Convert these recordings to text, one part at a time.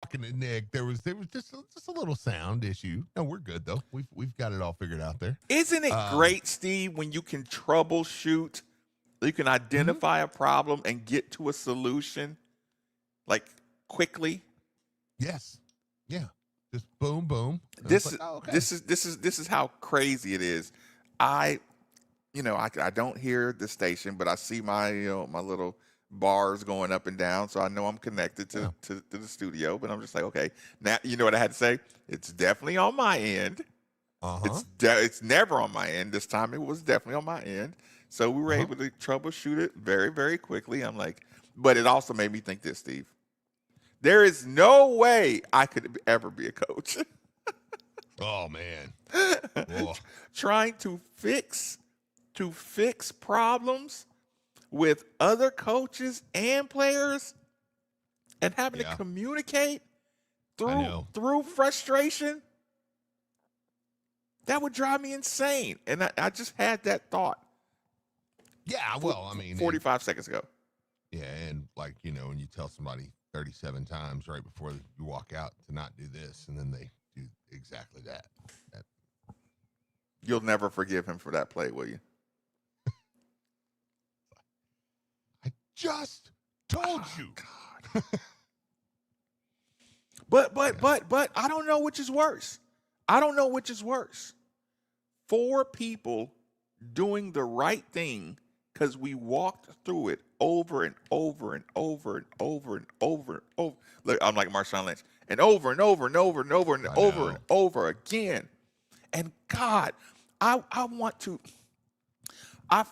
talking to Nick, there was just a little sound issue. No, we're good though. We've got it all figured out there. Isn't it great, Steve, when you can troubleshoot, you can identify a problem and get to a solution like quickly? Yes. Yeah. Just boom, boom. This Like, oh, okay. this is how crazy it is. I don't hear the station, but I see my my little bars going up and down, so I know I'm connected to the studio. But I'm just like, okay, now you know what I had to say. It's definitely on my end. It's never on my end. This time it was definitely on my end. So we were able to troubleshoot it very, very quickly. I'm like, but it also made me think this, Steve. There is no way I could ever be a coach. Oh man. Trying to fix problems with other coaches and players and having to communicate through frustration. That would drive me insane. And I just had that thought. Yeah, well, I mean, 45 seconds ago. Yeah, and like, when you tell somebody 37 times right before you walk out to not do this, and then they do exactly that. You'll never forgive him for that play, will you? I just told you. God. But I don't know which is worse. I don't know which is worse. 4 people doing the right thing because we walked through it over and over and over and over and over and over. Look, I'm like Marshawn Lynch. And over and over and over and over and over and over again. And God, I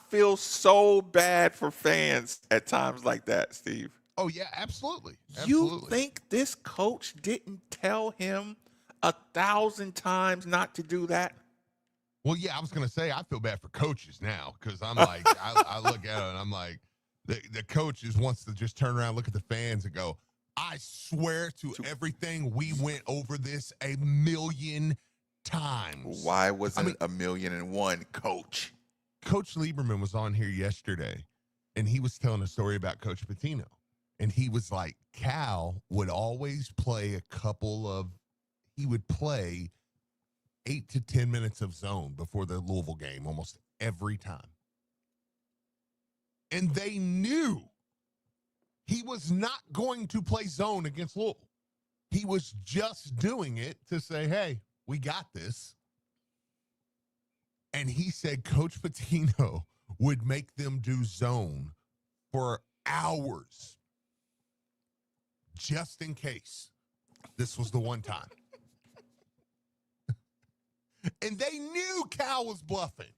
feel so bad for fans at times like that, Steve. Oh, yeah, absolutely. You think this coach didn't tell him 1,000 times not to do that? Well, yeah, I was going to say I feel bad for coaches now because I'm like, I look at it and I'm like, the coaches wants to just turn around, look at the fans and go, I swear to everything, we went over this 1,000,000 times. Why wasn't it 1,000,001, Coach? Coach Lieberman was on here yesterday, and he was telling a story about Coach Pitino. And he was like, Cal would always play he would play 8 to 10 minutes of zone before the Louisville game almost every time. And they knew he was not going to play zone against Louisville. He was just doing it to say, hey, we got this. And he said Coach Pitino would make them do zone for hours just in case this was the one time. And they knew Cal was bluffing.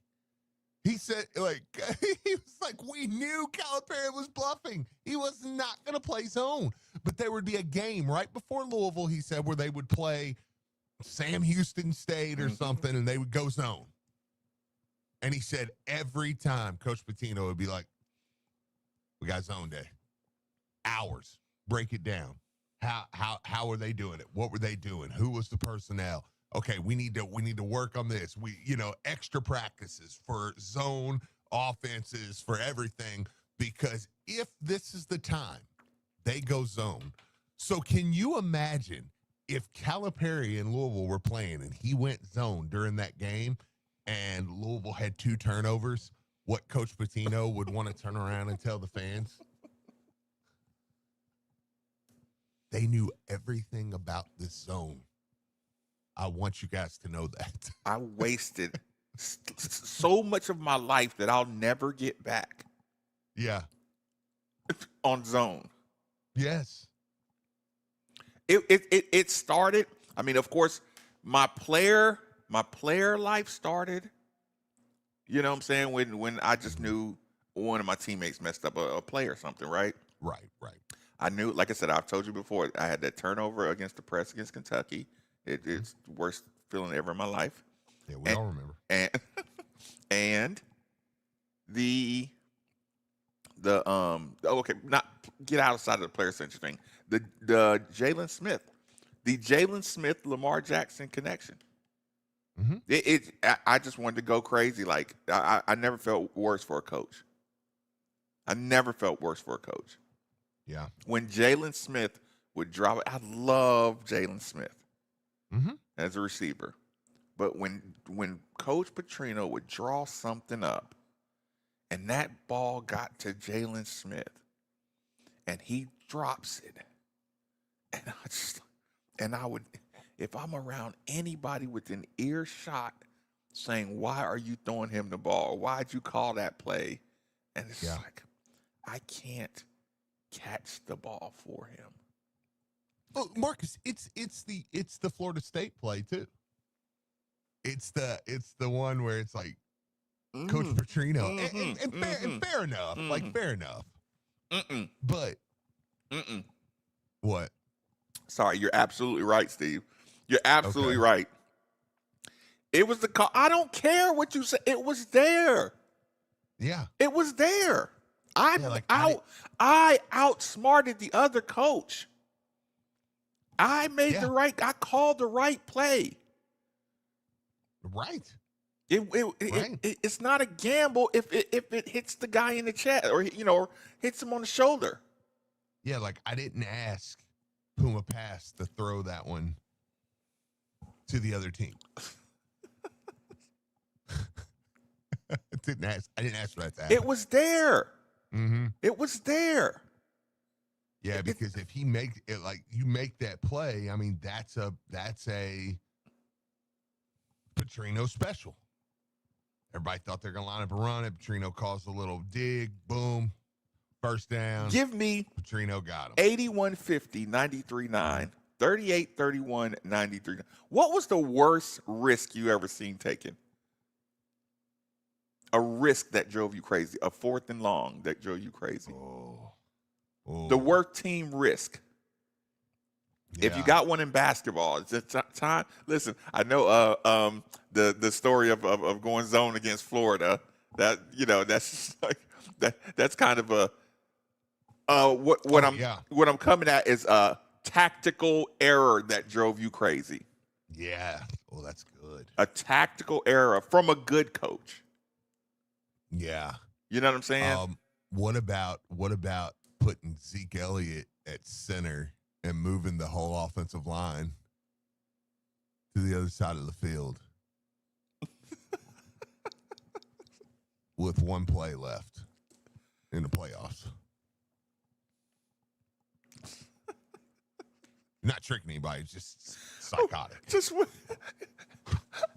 He said, he was like, we knew Calipari was bluffing. He was not going to play zone. But there would be a game right before Louisville, he said, where they would play Sam Houston State or something, and they would go zone. And he said every time Coach Pitino would be like, we got zone day. Hours. Break it down. How are they doing it? What were they doing? Who was the personnel? Okay, we need to work on this. Extra practices for zone offenses, for everything, because if this is the time, they go zone. So can you imagine if Calipari and Louisville were playing and he went zone during that game and Louisville had 2 turnovers, what Coach Pitino would want to turn around and tell the fans? They knew everything about this zone. I want you guys to know that. I wasted so much of my life that I'll never get back. Yeah. On zone. Yes. It started. I mean, of course, my player life started. You know what I'm saying? When I just knew one of my teammates messed up a play or something, right? Right. I knew, like I said, I've told you before, I had that turnover against the press against Kentucky. It's the worst feeling ever in my life. Yeah, we all remember. And the okay, not get outside of the player center thing. The Jalen Smith, Lamar Jackson connection. Mm-hmm. I just wanted to go crazy. Like I never felt worse for a coach. I never felt worse for a coach. Yeah. When Jalen Smith would drop it. I love Jalen Smith Mm-hmm. as a receiver. But when Coach Petrino would draw something up and that ball got to Jalen Smith and he drops it, and I would, if I'm around anybody within earshot saying, why are you throwing him the ball? Why'd you call that play? And it's like, I can't catch the ball for him. Oh, Marcus, it's the Florida State play too. It's the one where it's like Coach Petrino, and fair enough, like fair enough. But what? Sorry, you're absolutely right, Steve. You're absolutely right. It was the call. I don't care what you say. It was there. Yeah, it was there. I outsmarted the other coach. I made I called the right play. Right. It's not a gamble if it hits the guy in the chest or or hits him on the shoulder. Yeah, like I didn't ask Puma Pass to throw that one to the other team. I didn't ask for that to happen. It was there. Mm-hmm. It was there. Yeah, because if he makes it, like you make that play, I mean that's a Petrino special. Everybody thought they're gonna line up and run it. Petrino calls a little dig, boom, first down. Give me Petrino got him. 81-50, 93-9, 38-31, 93. What was the worst risk you ever seen taken? A risk that drove you crazy. A 4th and long that drove you crazy. The worst team risk. Yeah. If you got one in basketball, it's time. Listen, I know the story of going zone against Florida. That that's just like that's kind of a what I'm coming at is a tactical error that drove you crazy. Yeah. Oh, that's good. A tactical error from a good coach. Yeah. You know what I'm saying? What about putting Zeke Elliott at center and moving the whole offensive line to the other side of the field with one play left in the playoffs? You're not tricking anybody, it's just psychotic.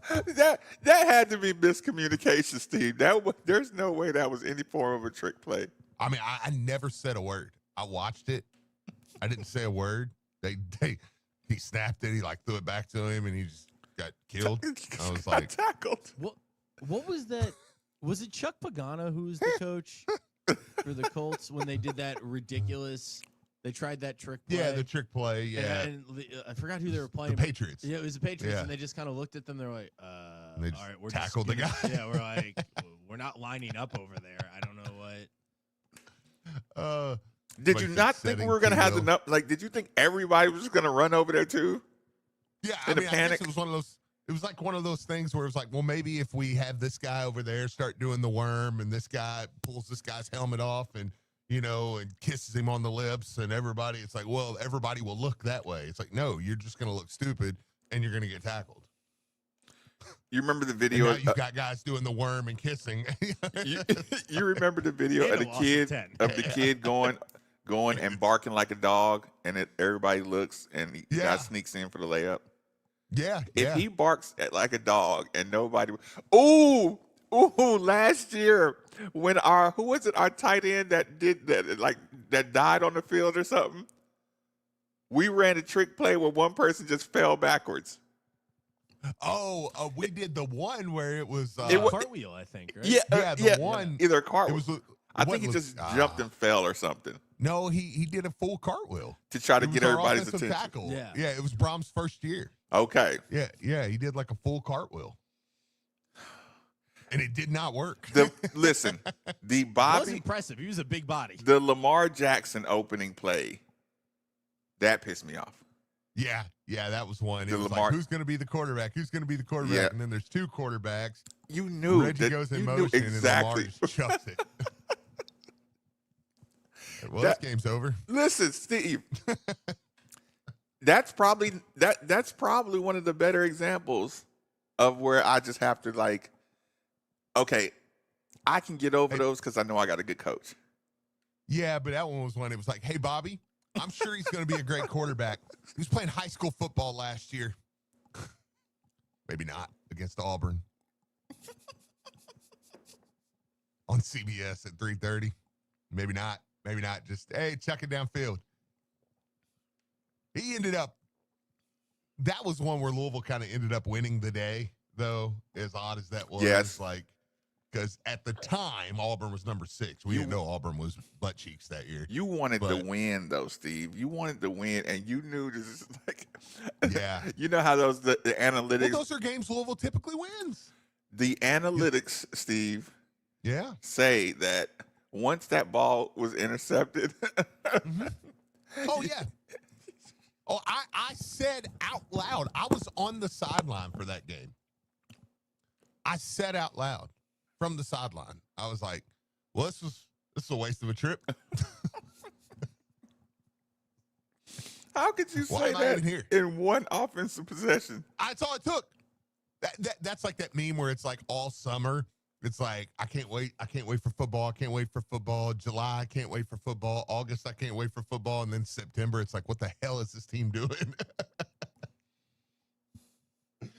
That had to be miscommunication, Steve. There's no way that was any form of a trick play. I mean, I never said a word. I watched it. I didn't say a word. He snapped it. He threw it back to him, and he just got killed. I was like, tackled. What was that? Was it Chuck Pagano who was the coach for the Colts when they did that ridiculous? They tried that trick play. Yeah, the trick play. Yeah, and I forgot who they were playing. The Patriots. Yeah, it was the Patriots, and they just kind of looked at them. They're like, and they all right, we're tackled the guy. Yeah, we're like, we're not lining up over there. I don't know what. Did you not think we were going to have enough? Like, did you think everybody was just going to run over there too? Yeah, I guess it was one of those. It was like one of those things where it was like, well, maybe if we have this guy over there start doing the worm, and this guy pulls this guy's helmet off, and and kisses him on the lips, and everybody, it's like, well, everybody will look that way. It's like, no, you're just going to look stupid, and you're going to get tackled. You remember the video? And now you've got guys doing the worm and kissing. you remember the video of the kid going and barking like a dog, and everybody looks, and the guy sneaks in for the layup. Yeah. If he barks like a dog and nobody, last year when our tight end that died on the field or something, we ran a trick play where one person just fell backwards. We did the one where it was cartwheel, I think, right? Yeah, one. Either a cartwheel. I think he just jumped and fell or something. No, he did a full cartwheel to try to get everybody's attention. Tackle. Yeah, it was Brom's first year. Okay. Yeah, he did like a full cartwheel. And it did not work. Listen, the Bobby. It was impressive. He was a big body. The Lamar Jackson opening play, that pissed me off. Yeah, that was one. It was like, who's going to be the quarterback? Who's going to be the quarterback? Yeah. And then there's two quarterbacks. You knew Reggie goes in motion, exactly. And Lamar just chucks it. Well, this game's over. Listen, Steve. that's probably one of the better examples of where I just have to like, okay, I can get over those because I know I got a good coach. Yeah, but that one was when it was like, hey, Bobby, I'm sure he's going to be a great quarterback. He was playing high school football last year. Maybe not against Auburn. On CBS at 3:30. Maybe not. Maybe not. Just, hey, chuck it downfield. He ended up, that was one where Louisville kind of ended up winning the day, though, as odd as that was. Yes. Like, because at the time, Auburn was number 6. We didn't know Auburn was butt cheeks that year. You wanted to win, though, Steve. You wanted to win, and you knew this is like, yeah. You know how the analytics. Well, those are games Louisville typically wins. The analytics, Steve. Yeah. Say that once that ball was intercepted. Mm-hmm. Oh, yeah. Oh, I said out loud, I was on the sideline for that game. I said out loud from the sideline, I was like, well, this is a waste of a trip. How could you say that in one offensive possession? That's all it took. That's like that meme where it's like all summer. It's like, I can't wait. I can't wait for football. I can't wait for football. July, I can't wait for football. August, I can't wait for football. And then September, it's like, what the hell is this team doing?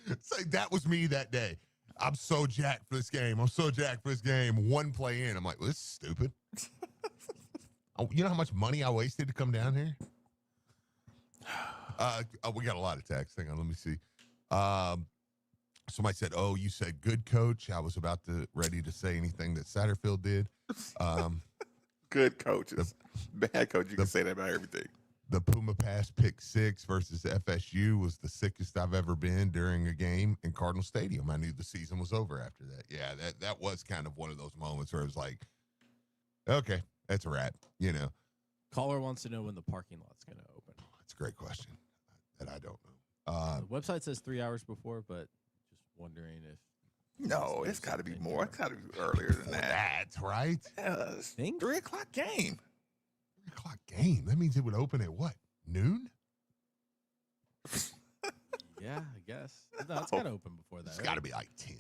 It's like, that was me that day. I'm so jacked for this game. I'm so jacked for this game. One play in, I'm like, well, this is stupid. You know how much money I wasted to come down here? We got a lot of texts. Hang on, let me see. Somebody said, oh, you said good coach. I was ready to say anything that Satterfield did. Good coaches. Bad coach, you can say that about everything. The Puma pass pick 6 versus FSU was the sickest I've ever been during a game in Cardinal Stadium. I knew the season was over after that. Yeah, that was kind of one of those moments where it was like, okay, that's a wrap, you know. Caller wants to know when the parking lot's going to open. That's a great question that I don't know. The website says 3 hours before, but just wondering if. No, it's got to be more. It's got to be earlier than that. That's right. Yes. 3 o'clock game. 3 o'clock game. That means it would open at what? Noon? Yeah, I guess. No, it's got to open before that. It's got to be like 10.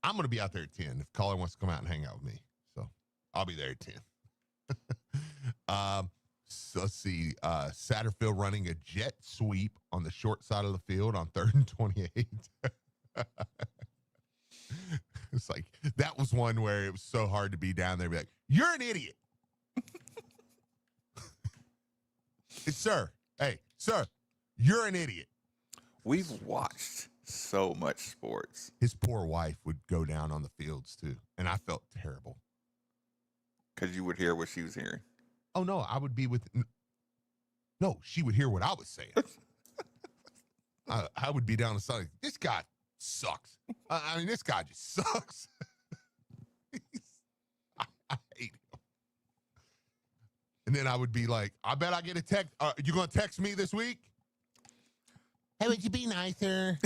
I'm going to be out there at 10 if caller wants to come out and hang out with me. So I'll be there at 10. So let's see. Satterfield running a jet sweep on the short side of the field on 3rd and 28. It's like, that was one where it was so hard to be down there and be like, you're an idiot. Sir, you're an idiot. We've watched so much sports. His poor wife would go down on the fields too, and I felt terrible. Because you would hear what she was hearing. Oh, no, I would be with... No, she would hear what I was saying. I would be down the side. This guy sucks. I mean, this guy just sucks. I hate him. And then I would be like, I bet I get a text. You going to text me this week? Hey, would you be nicer?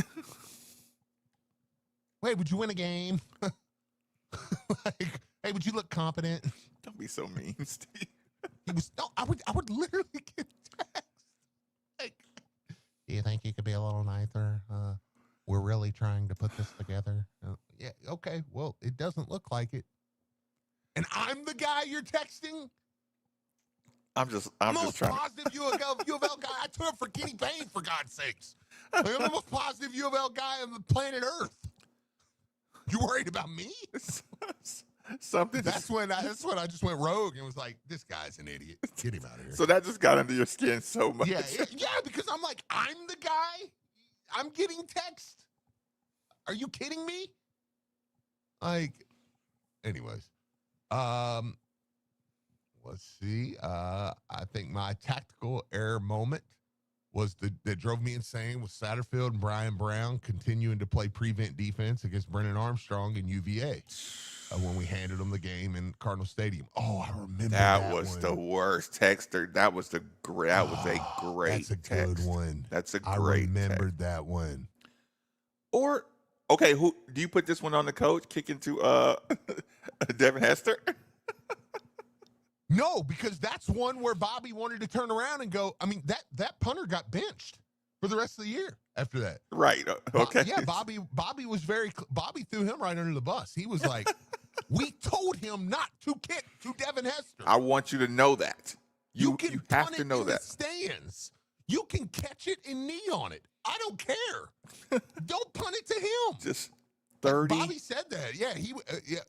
Wait, would you win a game? Like, hey, would you look competent? Don't be so mean, Steve. I would literally get text. Like, do you think you could be a little nicer? We're really trying to put this together. Yeah, okay. Well, it doesn't look like it. And I'm the guy you're texting? I'm just most trying. Positive U of L guy. I took him for Kenny Payne, for God's sakes. Like, I'm the most positive U of L guy on the planet Earth. You worried about me? Something. That's when I just went rogue and was like, this guy's an idiot. Get him out of here. So that just got under your skin so much. Yeah, because I'm like, I'm the guy. I'm getting text. Are you kidding me? Like, anyways. Let's see. I think my tactical error moment was that drove me insane was Satterfield and Brian Brown continuing to play prevent defense against Brennan Armstrong and UVA when we handed them the game in Cardinal Stadium. Oh, I remember that was one. The worst texter. That was a great That's a text. good one. That's a great I remembered that one. Or, okay, who do you put this one on the coach, kicking to Devin Hester? No, because that's one where Bobby wanted to turn around and go. I mean, that punter got benched for the rest of the year after that. Right. Okay. Yeah, Bobby was Bobby threw him right under the bus. He was like, we told him not to kick to Devin Hester. I want you to know that. You have to know that. Stands. You can catch it and knee on it. I don't care. Don't punt it to him. Just 30. Bobby said that. Yeah,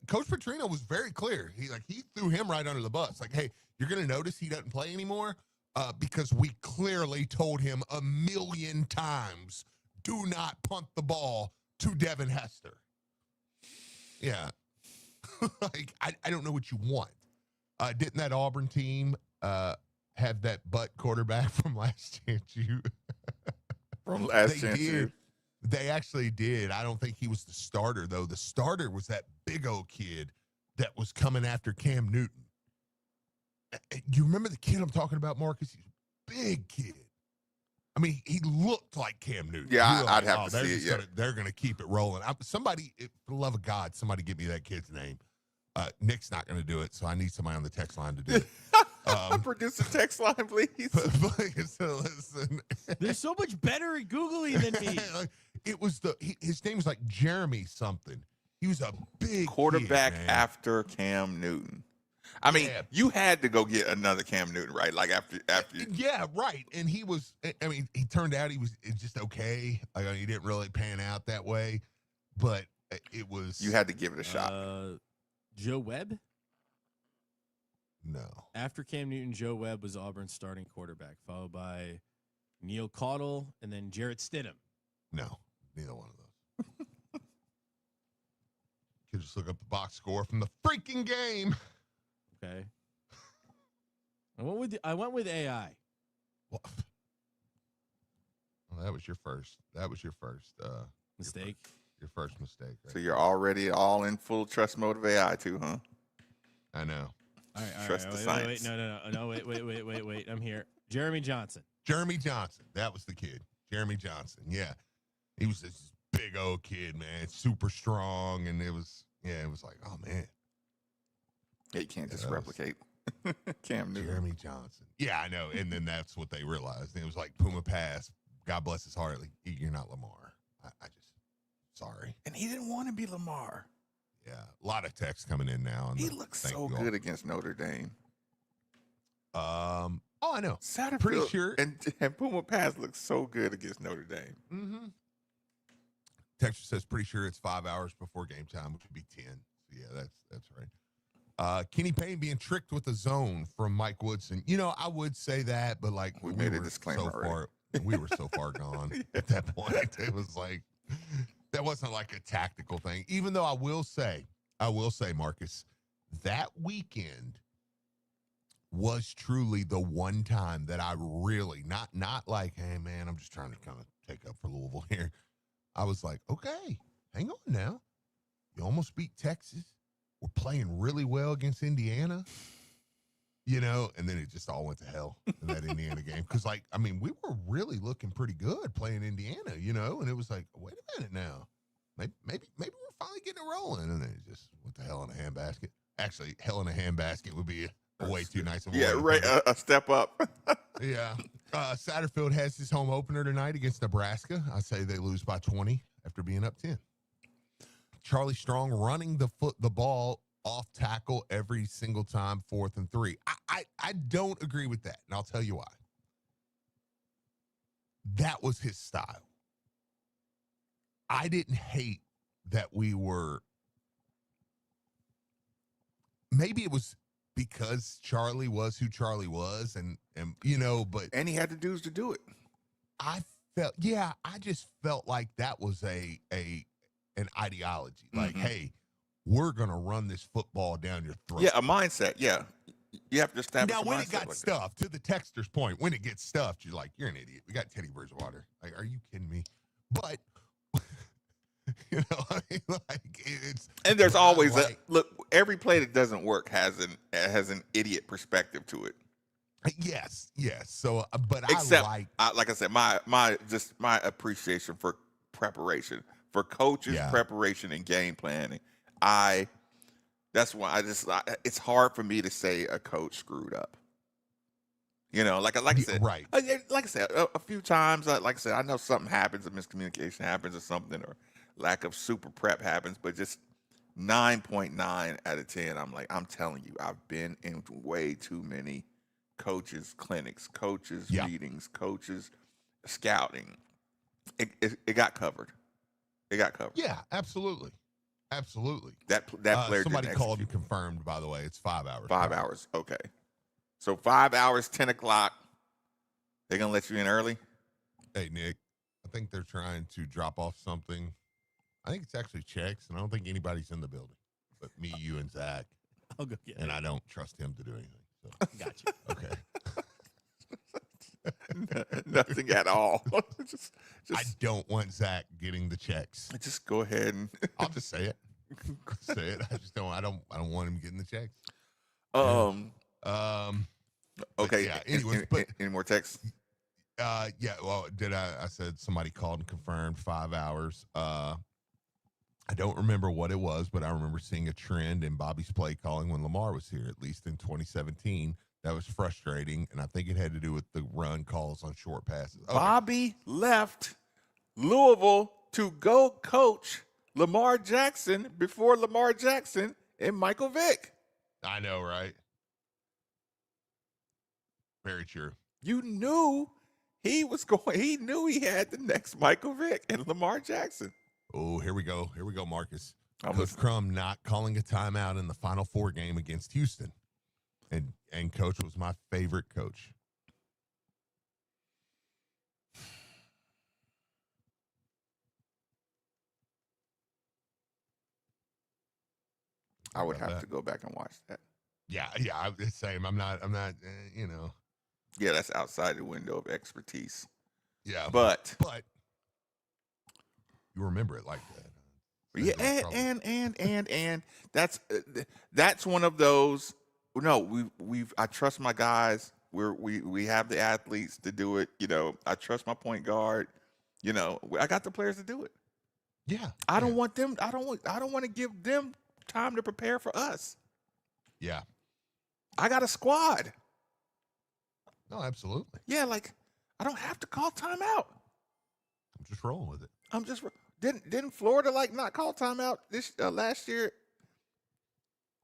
Coach Petrino was very clear. He threw him right under the bus. Like, hey, you're going to notice he doesn't play anymore because we clearly told him 1,000,000 times, do not punt the ball to Devin Hester. Yeah. I don't know what you want. Didn't that Auburn team have that butt quarterback from last year too? From last year. They actually did. I don't think he was the starter, though. The starter was that big old kid that was coming after Cam Newton. You remember the kid I'm talking about, Marcus? He's a big kid. I mean, he looked like Cam Newton. Yeah, I'd have to see it. They're going to keep it rolling. Somebody, for the love of God, somebody give me that kid's name. Nick's not going to do it, so I need somebody on the text line to do it. Produce a text line, please. So listen. They're so much better at Googling than me. It was his name was like Jeremy something. He was a big quarterback kid, after Cam Newton. I mean, you had to go get another Cam Newton, right? Like after. Yeah, right. And he was. I mean, he turned out he was just okay. Like he didn't really pan out that way, but it was. You had to give it a shot. Joe Webb. No. After Cam Newton, Joe Webb was Auburn's starting quarterback, followed by Neil Caudle and then Jarrett Stidham. No, neither one of those. Could just look up the box score from the freaking game. Okay. I went with AI. Well, that was your first. Mistake. Your first mistake. Right? So you're already all in full trust mode of AI too, huh? I know. All right. Trust the science. Wait. I'm here. Jeremy Johnson. That was the kid. Jeremy Johnson. Yeah. He was this big old kid, man. Super strong. And it was like, oh, man. Yeah, you can't just replicate Cam Newton. Jeremy Johnson. Yeah, I know. And then that's what they realized. And it was like Puma Pass. God bless his heart. Like, you're not Lamar. I just, sorry. And he didn't want to be Lamar. Yeah, a lot of texts coming in now. He looks so good against Notre Dame. I know. Satterfield, pretty sure. And Puma Pass looks so good against Notre Dame. Mm-hmm. Texture says pretty sure it's 5 hours before game time, which would be 10. So yeah, that's right. Kenny Payne being tricked with a zone from Mike Woodson. You know, I would say that, but like we made a disclaimer we were so far gone at that point. It was like that wasn't like a tactical thing. Even though I will say, Marcus, that weekend was truly the one time that I really not like, hey man, I'm just trying to kind of take up for Louisville here. I was like, okay, hang on now. You almost beat Texas. We're playing really well against Indiana. You know, and then it just all went to hell in that Indiana game. Because, like, I mean, we were really looking pretty good playing Indiana, you know, and it was like, wait a minute now. Maybe we're finally getting it rolling. And then it just went to hell in a handbasket. Actually, hell in a handbasket would be a way too nice of a way. Yeah, right. A step up. Yeah. Satterfield has his home opener tonight against Nebraska. I say they lose by 20 after being up 10. Charlie Strong running the ball off tackle every single time, 4th and 3. I don't agree with that, and I'll tell you why. That was his style. I didn't hate that we were. Maybe it was because Charlie was who Charlie was, and you know, but and he had the dudes to do it. I just felt like that was an ideology. Like, hey, we're gonna run this football down your throat. Yeah, a mindset. Yeah, you have to establish. Now, when it mindset got like stuffed, to the texter's point, when it gets stuffed, you're like, you're an idiot. We got Teddy Bridgewater. Like, are you kidding me? But you know, I mean, like it's. And there's always look. Every play that doesn't work has an idiot perspective to it. Yes. So, but Except, like I said, my appreciation for preparation, for coaches' preparation and game planning. That's why it's hard for me to say a coach screwed up. Like I said, Right. like I said, a few times, like I said, I know something happens, a miscommunication happens or something, or lack of super prep happens, but just 9.9 out of 10, I'm telling you, I've been in way too many coaches clinics, coaches meetings, coaches scouting. It got covered. It got covered. Yeah, absolutely. Absolutely. That player somebody didn't called and execute. confirmed, by the way. It's 5 hours. 5 hours. Okay. So 5 hours, 10 o'clock. They're going to let you in early? Hey, Nick, I think they're trying to drop off something. I think it's actually checks, and I don't think anybody's in the building but me, you, and Zach. I'll go get it. And I don't trust him to do anything. So. Gotcha. Okay. Nothing at all. just I don't want Zach getting the checks. Just go ahead and I'll just say it. Say it. I just don't. I don't want him getting the checks. Okay. Yeah. Anyways, but any more texts? yeah. Well, I said somebody called and confirmed 5 hours. I don't remember what it was, but I remember seeing a trend in Bobby's play calling when Lamar was here, at least in 2017. That was frustrating, and I think it had to do with the run calls on short passes. Okay. Bobby left Louisville to go coach Lamar Jackson before Lamar Jackson and Michael Vick. I know, right? Very true. You knew he knew he had the next Michael Vick and Lamar Jackson. Oh, here we go. Here we go, Marcus. I'm Coach listening. Crum not calling a timeout in the Final Four game against Houston. And Coach was my favorite coach. I would have to go back and watch that. Yeah, I'm the same. I'm not, Yeah, that's outside the window of expertise. Yeah. But you remember it like that. Yeah, and that's one of those. No, I trust my guys. We have the athletes to do it. I trust my point guard. I got the players to do it. Yeah. I don't want them. I don't want to give them time to prepare for us. Yeah. I got a squad. No, absolutely. Yeah, I don't have to call timeout. I'm just rolling with it. I'm just didn't Florida not call timeout this last year?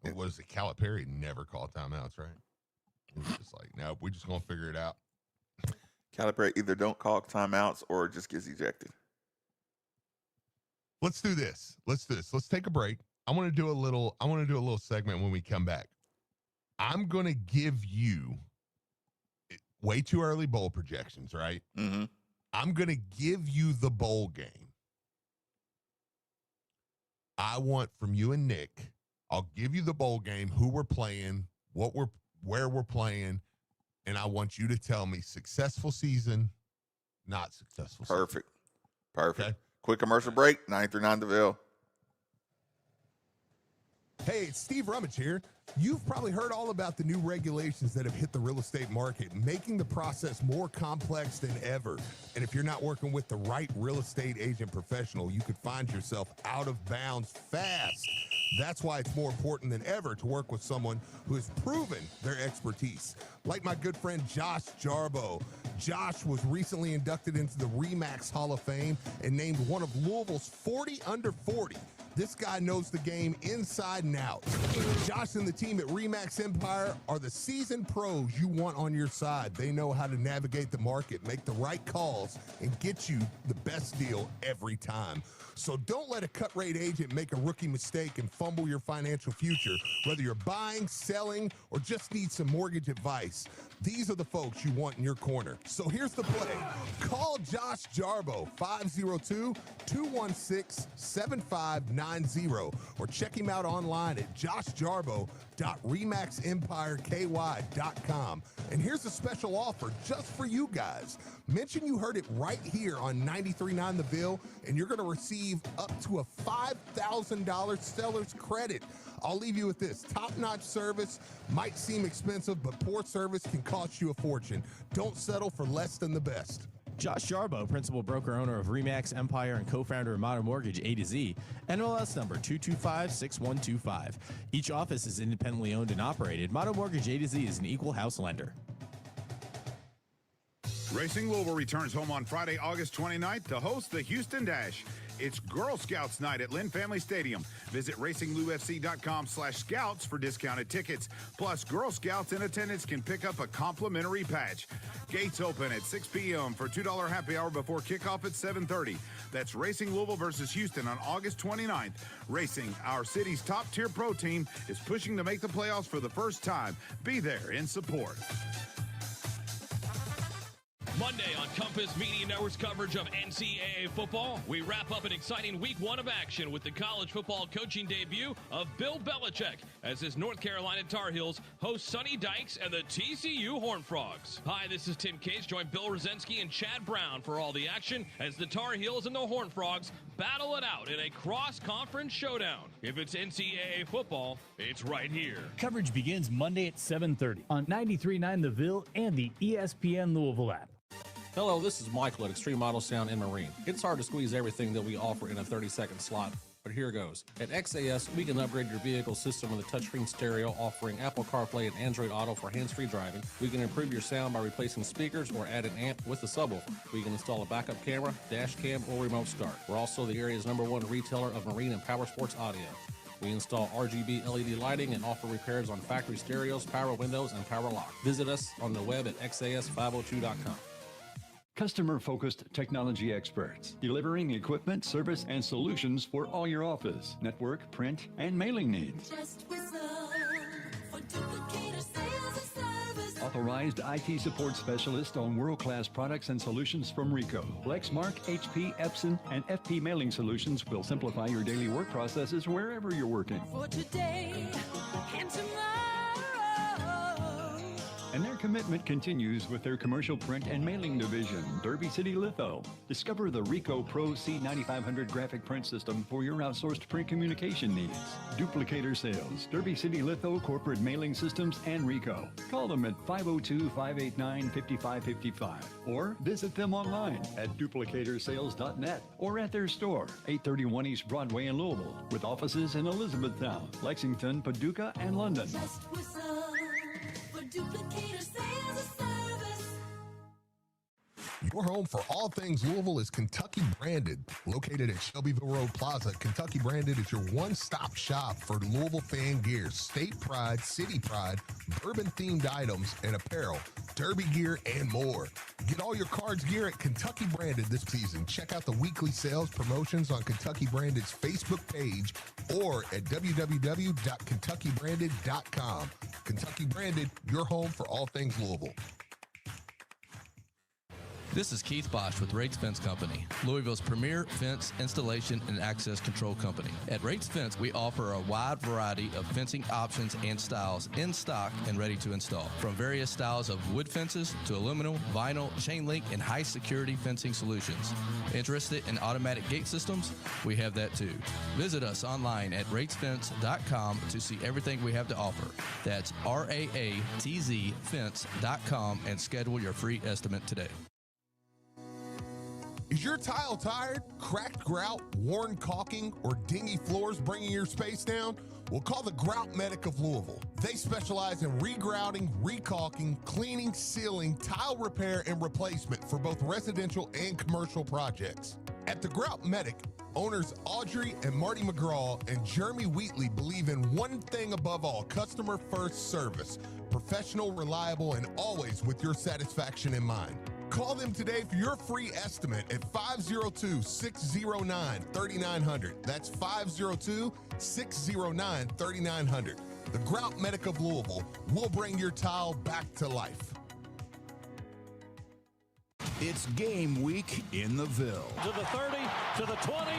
What was it? Calipari never called timeouts, right? It was just no, we're just gonna figure it out. Calipari either don't call timeouts or just gets ejected. Let's do this. Let's take a break. I want to do a little segment when we come back. I'm gonna give you way too early bowl projections, right? Mm-hmm. I'm gonna give you the bowl game. I want from you and Nick. I'll give you the bowl game, who we're playing, where we're playing, and I want you to tell me successful season, not successful season. Perfect. Okay. Quick commercial break, 939 DeVille. Hey, it's Steve Rummage here. You've probably heard all about the new regulations that have hit the real estate market, making the process more complex than ever. And if you're not working with the right real estate agent professional, you could find yourself out of bounds fast. That's why it's more important than ever to work with someone who has proven their expertise. Like my good friend Josh Jarbo. Josh was recently inducted into the RE/MAX Hall of Fame and named one of Louisville's 40 under 40. This guy knows the game inside and out. Josh and the team at RE/MAX Empire are the seasoned pros you want on your side. They know how to navigate the market, make the right calls, and get you the best deal every time. So don't let a cut-rate agent make a rookie mistake and fumble your financial future, whether you're buying, selling, or just need some mortgage advice. These are the folks you want in your corner. So here's the play. Call Josh Jarbo, 502-216-7590, or check him out online at joshjarbo.remaxempireky.com. And here's a special offer just for you guys. Mention you heard it right here on 93.9 The Ville, and you're going to receive up to a $5,000 seller's credit. I'll leave you with this. Top-notch service might seem expensive, but poor service can cost you a fortune. Don't settle for less than the best. Josh Jarbo, principal broker owner of Remax Empire and co-founder of Modern Mortgage A to Z, NMLS number 2256125. Each office is independently owned and operated. Modern Mortgage A to Z is an equal house lender. Racing Louisville returns home on Friday, August 29th to host the Houston Dash. It's Girl Scouts night at Lynn Family Stadium. Visit RacingLouFC.com/scouts for discounted tickets. Plus, Girl Scouts in attendance can pick up a complimentary patch. Gates open at 6 p.m. for $2 happy hour before kickoff at 7:30. That's Racing Louisville versus Houston on August 29th. Racing, our city's top-tier pro team, is pushing to make the playoffs for the first time. Be there in support. Monday on Compass Media Network's coverage of NCAA football, we wrap up an exciting week one of action with the college football coaching debut of Bill Belichick as his North Carolina Tar Heels host Sonny Dykes and the TCU Horned Frogs. Hi, this is Tim Case. Join Bill Rosinski and Chad Brown for all the action as the Tar Heels and the Horned Frogs battle it out in a cross-conference showdown. If it's NCAA football, it's right here. Coverage begins Monday at 7:30 on 93.9 The Ville and the ESPN Louisville app. Hello, this is Michael at Extreme Auto Sound in Marine. It's hard to squeeze everything that we offer in a 30-second slot, but here goes. At XAS, we can upgrade your vehicle system with a touchscreen stereo offering Apple CarPlay and Android Auto for hands-free driving. We can improve your sound by replacing speakers or add an amp with a subwoofer. We can install a backup camera, dash cam, or remote start. We're also the area's #1 retailer of marine and power sports audio. We install RGB LED lighting and offer repairs on factory stereos, power windows, and power lock. Visit us on the web at xas502.com. Customer-focused technology experts, delivering equipment, service, and solutions for all your office, network, print, and mailing needs. Just whistle for duplicator sales and service. Authorized IT support specialist on world-class products and solutions from Ricoh. Lexmark, HP, Epson, and FP Mailing Solutions will simplify your daily work processes wherever you're working. For today and tomorrow. And their commitment continues with their commercial print and mailing division, Derby City Litho. Discover the Ricoh Pro C9500 graphic print system for your outsourced print communication needs. Duplicator Sales, Derby City Litho Corporate Mailing Systems, and Ricoh. Call them at 502-589-5555 or visit them online at duplicatorsales.net or at their store, 831 East Broadway in Louisville, with offices in Elizabethtown, Lexington, Paducah, and London. Just whistle for duplicator sales and service. Your home for all things Louisville is Kentucky Branded. Located at Shelbyville Road Plaza, Kentucky Branded is your one-stop shop for Louisville fan gear, state pride, city pride, bourbon-themed items, and apparel, derby gear, and more. Get all your cards gear at Kentucky Branded this season. Check out the weekly sales promotions on Kentucky Branded's Facebook page or at www.kentuckybranded.com. Kentucky Branded, your home for all things Louisville. This is Keith Bosch with Rates Fence Company, Louisville's premier fence installation and access control company. At Rates Fence, we offer a wide variety of fencing options and styles in stock and ready to install. From various styles of wood fences to aluminum, vinyl, chain link, and high security fencing solutions. Interested in automatic gate systems? We have that too. Visit us online at ratesfence.com to see everything we have to offer. That's RAATZ fence.com and schedule your free estimate today. Is your tile tired, cracked grout, worn caulking, or dingy floors bringing your space down? Well, call the Grout Medic of Louisville. They specialize in regrouting, recaulking, cleaning, sealing, tile repair, and replacement for both residential and commercial projects. At the Grout Medic, owners Audrey and Marty McGraw and Jeremy Wheatley believe in one thing above all: customer-first service. Professional, reliable, and always with your satisfaction in mind. Call them today for your free estimate at 502-609-3900. That's 502-609-3900. The Grout Medic of Louisville will bring your tile back to life. It's game week in the Ville. To the 30, to the 20,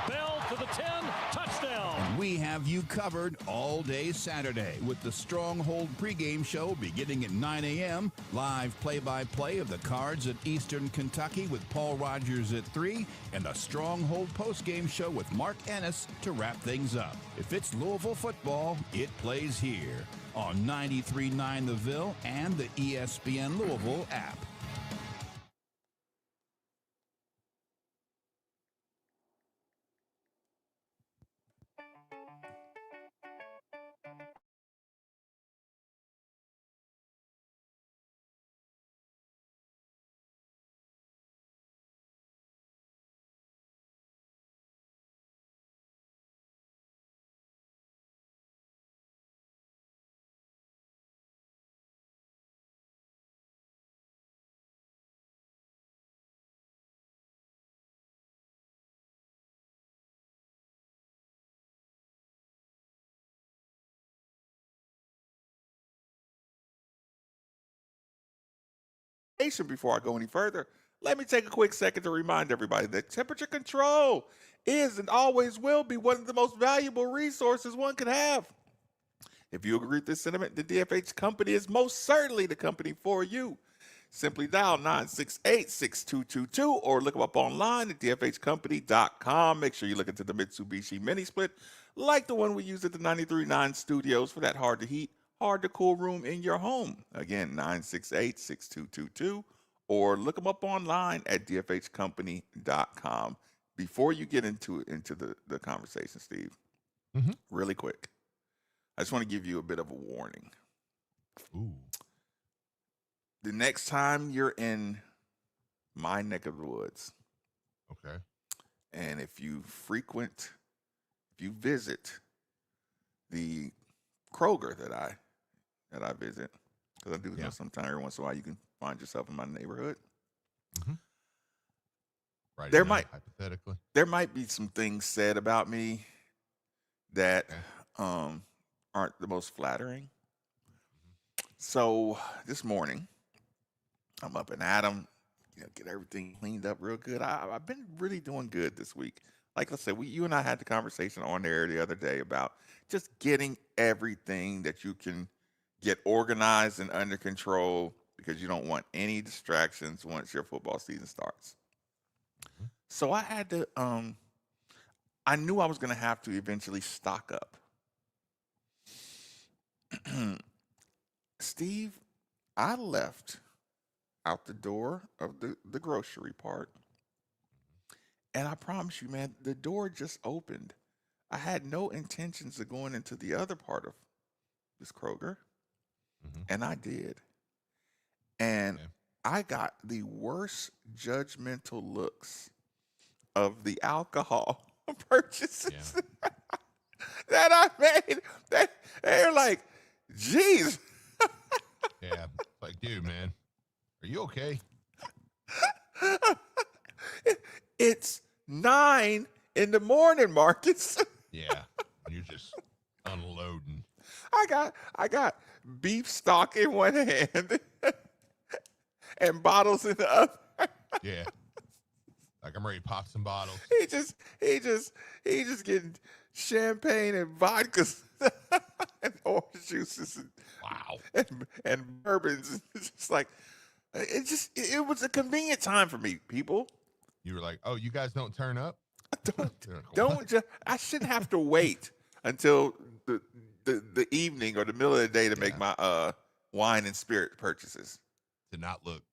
Bell to the 10, touchdown. And we have you covered all day Saturday with the Stronghold pregame show beginning at 9 a.m., live play-by-play of the Cards at Eastern Kentucky with Paul Rogers at 3, and a Stronghold postgame show with Mark Ennis to wrap things up. If it's Louisville football, it plays here on 93.9 The Ville and the ESPN Louisville app. Before I go any further, let me take a quick second to remind everybody that temperature control is and always will be one of the most valuable resources one could have. If you agree with this sentiment, the DFH company is most certainly the company for you. Simply dial 968-6222 or look them up online at dfhcompany.com. Make sure you look into the Mitsubishi Mini Split like the one we used at the 93.9 studios for that hard to heat, hard to cool room in your home. Again, 968-6222 or look them up online at dfhcompany.com. Before you get into the conversation, Steve, really quick, I just want to give you a bit of a warning. Ooh. The next time you're in my neck of the woods, Okay. and if you visit the Kroger that I visit, because I do know sometime every once in a while you can find yourself in my neighborhood. Right. There might be some things said about me that aren't the most flattering. So this morning, I'm up and at 'em, get everything cleaned up real good. I've been really doing good this week. Like I said, you and I had the conversation on there the other day about just getting everything that you can get organized and under control because you don't want any distractions once your football season starts. So I had to, I knew I was going to have to eventually stock up. Steve, I left out the door of the grocery part. And I promise you, man, the door just opened. I had no intentions of going into the other part of this Kroger. And I did. And I got the worst judgmental looks of the alcohol purchases that I made. They're like, geez. Yeah. Like, dude, man, are you okay? It's 9 in the morning, Marcus. Yeah. You're just unloading. I got beef stock in one hand and bottles in the other. Yeah. Like I'm ready to pop some bottles. He just getting champagne and vodkas and orange juices and and bourbons. It's just like it was a convenient time for me, people. You were like, oh, you guys don't turn up? I shouldn't have to wait until the evening or the middle of the day to make my wine and spirit purchases. To not look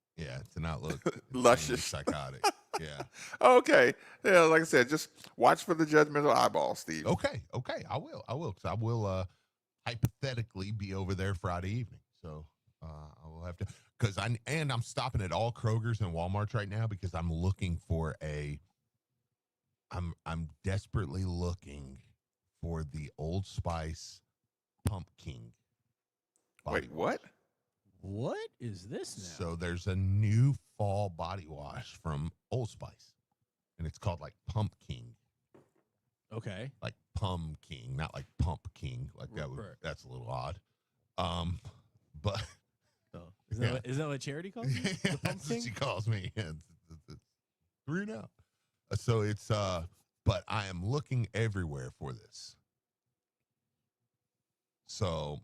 luscious, psychotic. Yeah. Okay. Yeah, like I said, just watch for the judgmental eyeball, Steve. Okay. I will. Because I will hypothetically be over there Friday evening. So I will have to, because I'm stopping at all Kroger's and Walmart's right now because I'm looking for I'm desperately looking for the Old Spice Pumpkin. Wait, what? What is this now? So there's a new fall body wash from Old Spice, and it's called like Pumpkin. Okay. Like pumpkin, not like pumpkin. Like that. That's a little odd. But is that what Charity calls you? The that's what she calls me. Yeah, it's through now. So it's but I am looking everywhere for this. So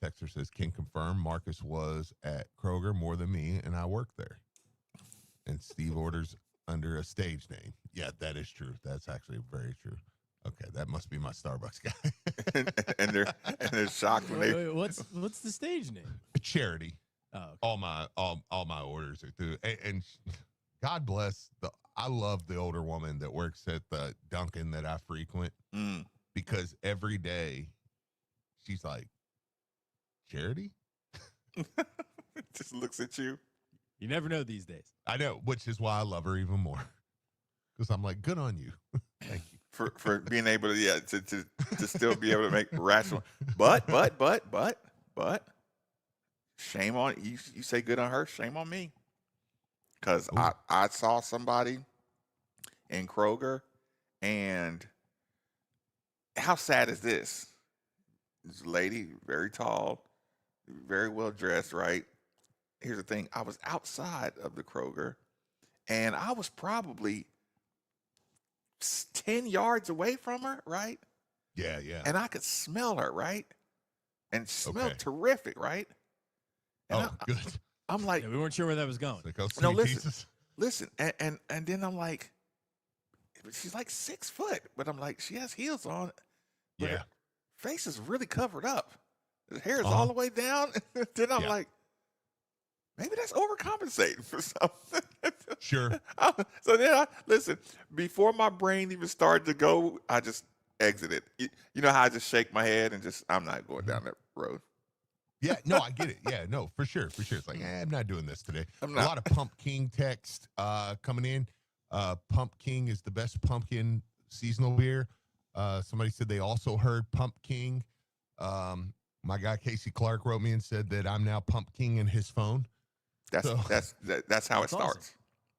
Texter says, can confirm Marcus was at Kroger more than me, and I work there. And Steve orders under a stage name. Yeah, that is true. That's actually very true. Okay, that must be my Starbucks guy. and they're shocked when wait, what's the stage name? Charity. Oh, okay. All my orders are through. And God bless I love the older woman that works at the Dunkin' that I frequent because every day she's like, Charity? Just looks at you. You never know these days. I know, which is why I love her even more. Because I'm like, good on you. Thank you. For being able to still be able to make rational. But shame on you. You say good on her, shame on me. Because I saw somebody in Kroger, and how sad is this? This lady, very tall, very well dressed, right? here's the thing. I was outside of the Kroger, and I was probably 10 yards away from her, right? Yeah, yeah. And I could smell her, right? And she smelled terrific, right? And good. I'm like, Yeah, we weren't sure where that was going. Like, oh, no, sweet listen, Jesus. listen. And then I'm like, she's like 6 foot, but I'm like, she has heels on. But Yeah. her face is really covered up. Her hair is all the way down. Then I'm like, maybe that's overcompensating for something. Sure. So then listen, before my brain even started to go, I just exited. You know how I just shake my head and I'm not going down that road. Yeah, no, I get it. Yeah, no, for sure. For sure. It's like, I'm not doing this today. I'm A not. lot of Pump King text coming in. Pump King is the best pumpkin seasonal beer. Somebody said they also heard Pump King. My guy Casey Clark wrote me and said that I'm now Pump King in his phone. That's how it starts. awesome.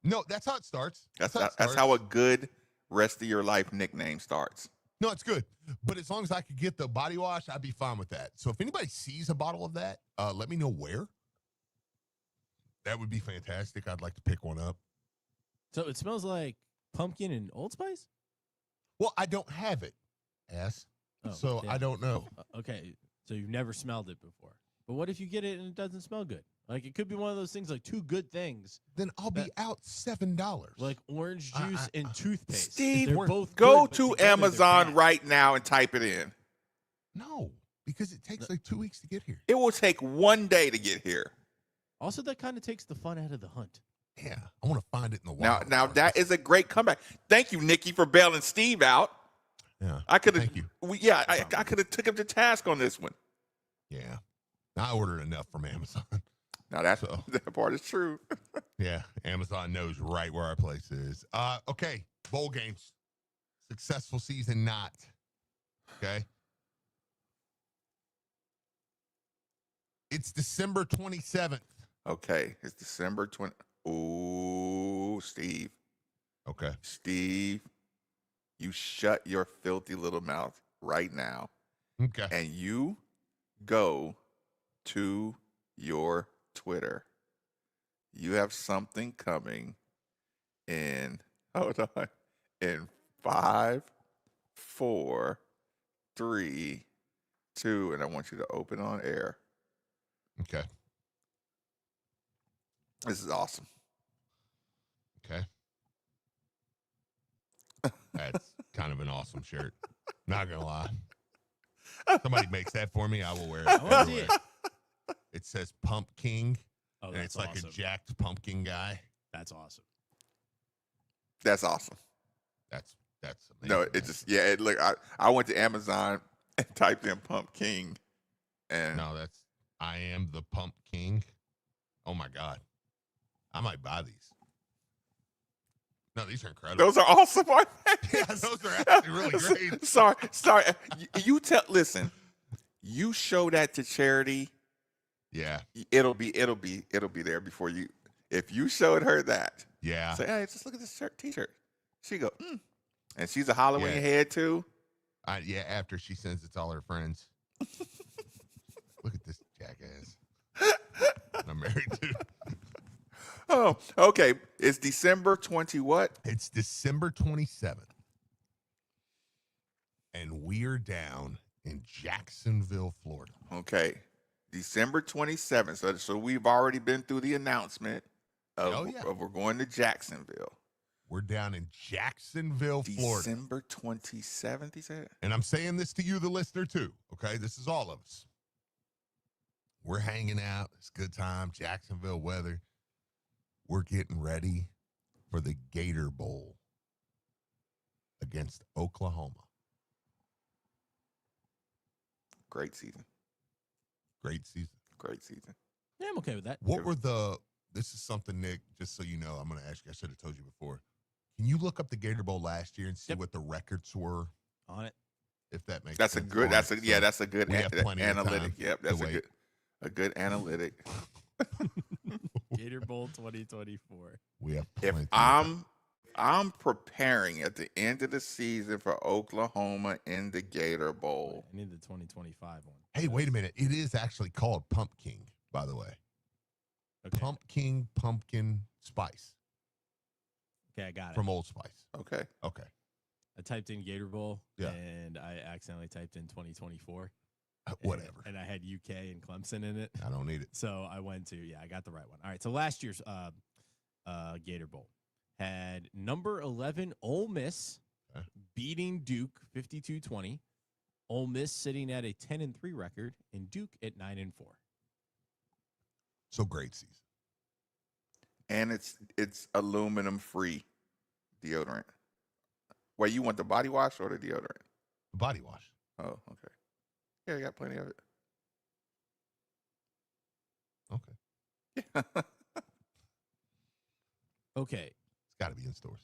No, that's how it starts. That's how a good rest of your life nickname starts. No, it's good. But as long as I could get the body wash, I'd be fine with that. So if anybody sees a bottle of that, let me know where. That would be fantastic. I'd like to pick one up. So it smells like pumpkin and Old Spice? Well, I don't have it, so damn. I don't know. Okay, so you've never smelled it before. But what if you get it and it doesn't smell good? Like, it could be one of those things, like two good things. Then I'll be out $7. Like orange juice and toothpaste. Steve, They're both go good, but to together they're Amazon bad. right now and type it in. No, because it takes like 2 weeks to get here. It will take 1 day to get here. Also, that kind of takes the fun out of the hunt. Yeah, I want to find it in the wild. Now that is a great comeback. Thank you, Nikki, for bailing Steve out. Yeah, I could have. Thank you. I could have took him to task on this one. Yeah, I ordered enough from Amazon. Now that part is true. Yeah, Amazon knows right where our place is. Okay, bowl games. Successful season not. Okay. It's December 27th. Okay, it's December 20. Oh, Steve. Okay. Steve, you shut your filthy little mouth right now. Okay. And you go to your Twitter. You have something coming in, hold on, in 5, 4, 3, 2, and I want you to open on air. Okay. This is awesome. Okay. That's kind of an awesome shirt. Not gonna lie. Somebody makes that for me, I will wear it. I want to see everywhere. it. It says Pump King, Oh, and that's it's like awesome. a jacked pumpkin guy. That's awesome. That's awesome. That's amazing. No, it just look. I went to Amazon and typed in Pump King, and No, that's I am the Pump King. Oh my God. I might buy these. No, these are incredible. those are awesome. Aren't they? Yeah, those are actually really great. Sorry. Listen. You show that to Charity, Yeah. it'll be there before you. If you showed her that, Yeah. say, hey, just look at this T-shirt. She go, and she's a Halloween Yeah. head too. Yeah, after she sends it to all her friends. Look at this jackass. I'm married to. Oh, okay. It's December 20 what? It's December 27th. And we're down in Jacksonville, Florida. Okay. December 27th. So we've already been through the announcement of we're going to Jacksonville. We're down in Jacksonville, Florida. December 27th, he said? And I'm saying this to you, the listener, too. Okay? This is all of us. We're hanging out. It's a good time. Jacksonville weather. We're getting ready for the Gator Bowl against Oklahoma. Great season. Great season. Great season. Yeah, I'm okay with that. What were this is something, Nick, just so you know, I'm going to ask you. I should have told you before. Can you look up the Gator Bowl last year and see what the records were On it. if that makes That's sense? a good. That's a good we have plenty of analytic. time Yep, to that's wait. a good analytic. Gator Bowl 2024. We have If plenty of time. I'm preparing at the end of the season for Oklahoma in the Gator Bowl. I need the 2025 one. Hey, wait a minute. It is actually called Pump King, by the way. Pumpkin spice. Okay, I got it. From Old Spice. Okay. I typed in Gator Bowl, Yeah. and I accidentally typed in 2024. Whatever. And I had UK and Clemson in it. I don't need it. So I went to, I got the right one. All right, so last year's Gator Bowl had number 11 Ole Miss beating Duke 52-20. Ole Miss sitting at a 10-3 record, and Duke at 9-4. So great season. And it's aluminum free deodorant. Wait, you want the body wash or the deodorant? Body wash. Oh, okay. Yeah, you got plenty of it. Okay. Okay. It's got to be in stores.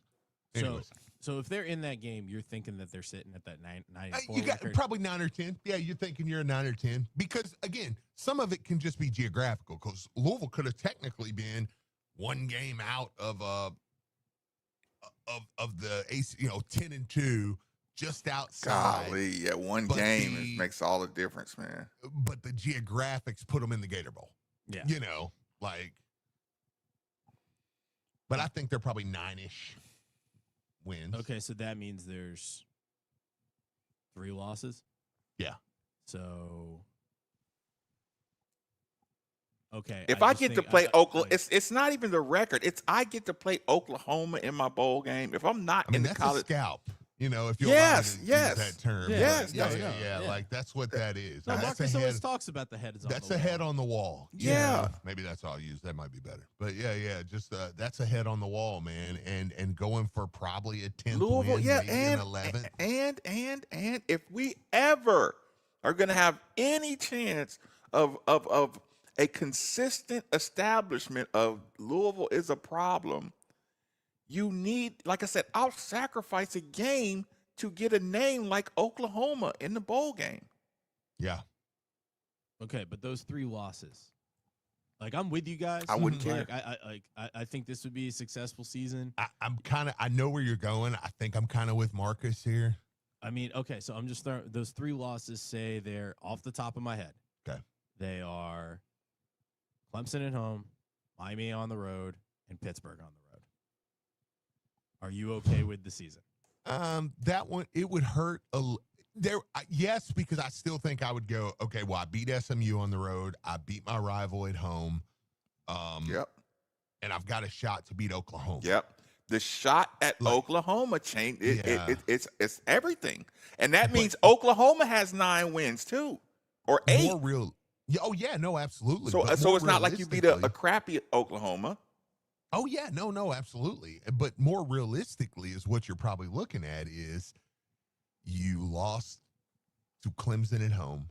So, Anyways. so if they're in that game, you're thinking that they're sitting at that 9-4 You got record? probably 9 or 10. Yeah, you're thinking you're a 9 or 10 because again, some of it can just be geographical. Because Louisville could have technically been one game out of the AC, 10-2, just outside. Golly, yeah, one But game the- makes all the difference, man. But the geographics put them in the Gator Bowl. Yeah. But I think they're probably 9-ish wins. Okay, so that means there's 3 losses. Yeah. So, okay. If I just get to think- play Oklahoma, it's not even the record. It's I get to play Oklahoma in my bowl game. If I'm not I mean, in the that's college, a scalp. If you're Yes, allowed to yes. use that term. Yeah, Yes, yeah, that's- yeah. Like that's what that is. No, That's Marcus a always head. talks about the heads on That's the a wall. head on the wall. Yeah. Maybe that's all I'll use. That might be better. But yeah. Just that's a head on the wall, man. And going for probably a 10th Louisville, win, yeah, maybe an 11th. and if we ever are going to have any chance of a consistent establishment of Louisville is a problem, you need, like I said, I'll sacrifice a game to get a name like Oklahoma in the bowl game. Yeah. Okay, but those 3 losses, like I'm with you guys. I wouldn't care. I think this would be a successful season. I know where you're going. I think I'm kind of with Marcus here. I mean, okay, so I'm just throwing those 3 losses. Say they're off the top of my head. Okay. They are Clemson at home, Miami on the road, and Pittsburgh on the road. Are you okay with the season? That one, it would hurt yes, because I still think I would go, okay, well, I beat SMU on the road. I beat my rival at home. Yep. And I've got a shot to beat Oklahoma. Yep. The shot at Oklahoma changed. It's everything. And that means Oklahoma has 9 wins too. Or 8. More real. Oh, yeah, no, absolutely. So But so more it's not like you beat a realistically- crappy Oklahoma. Oh, yeah, no, absolutely. But more realistically is what you're probably looking at is you lost to Clemson at home.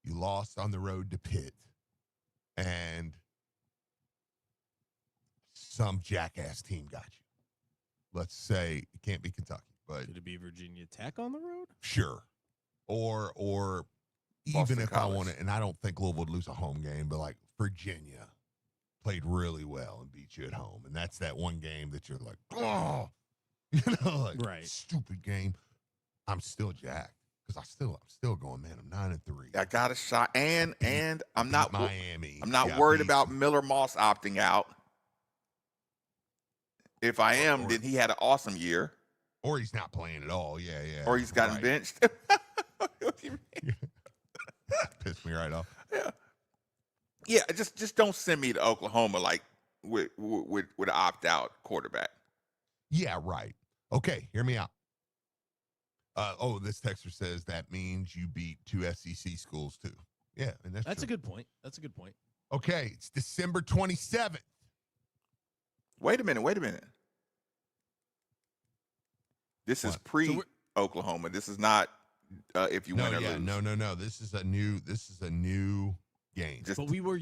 You lost on the road to Pitt. And some jackass team got you. Let's say it can't be Kentucky, but Could it be Virginia Tech on the road? sure. Or even Boston if College. I want to, and I don't think Louisville would lose a home game, but like Virginia played really well and beat you at home. And that's that one game that you're like, oh, Right. stupid game. I'm still jacked because I'm still going, man. I'm 9-3. I got a shot, and I'm not Miami. I'm not Yeah, worried beat- about Miller Moss opting out. If I am, then he had an awesome year, Or he's not playing at all. Yeah. or he's gotten Right. benched. What do you mean? Pissed me right off. Yeah, just don't send me to Oklahoma like with an opt out quarterback. Yeah, right. Okay, hear me out. This texter says that means you beat 2 SEC schools too. Yeah, and that's That's true. a good point. That's a good point. Okay, it's December 27th. Wait a minute. This is What? pre Oklahoma. This is not if you win or lose. No. This is a new game. Just But we were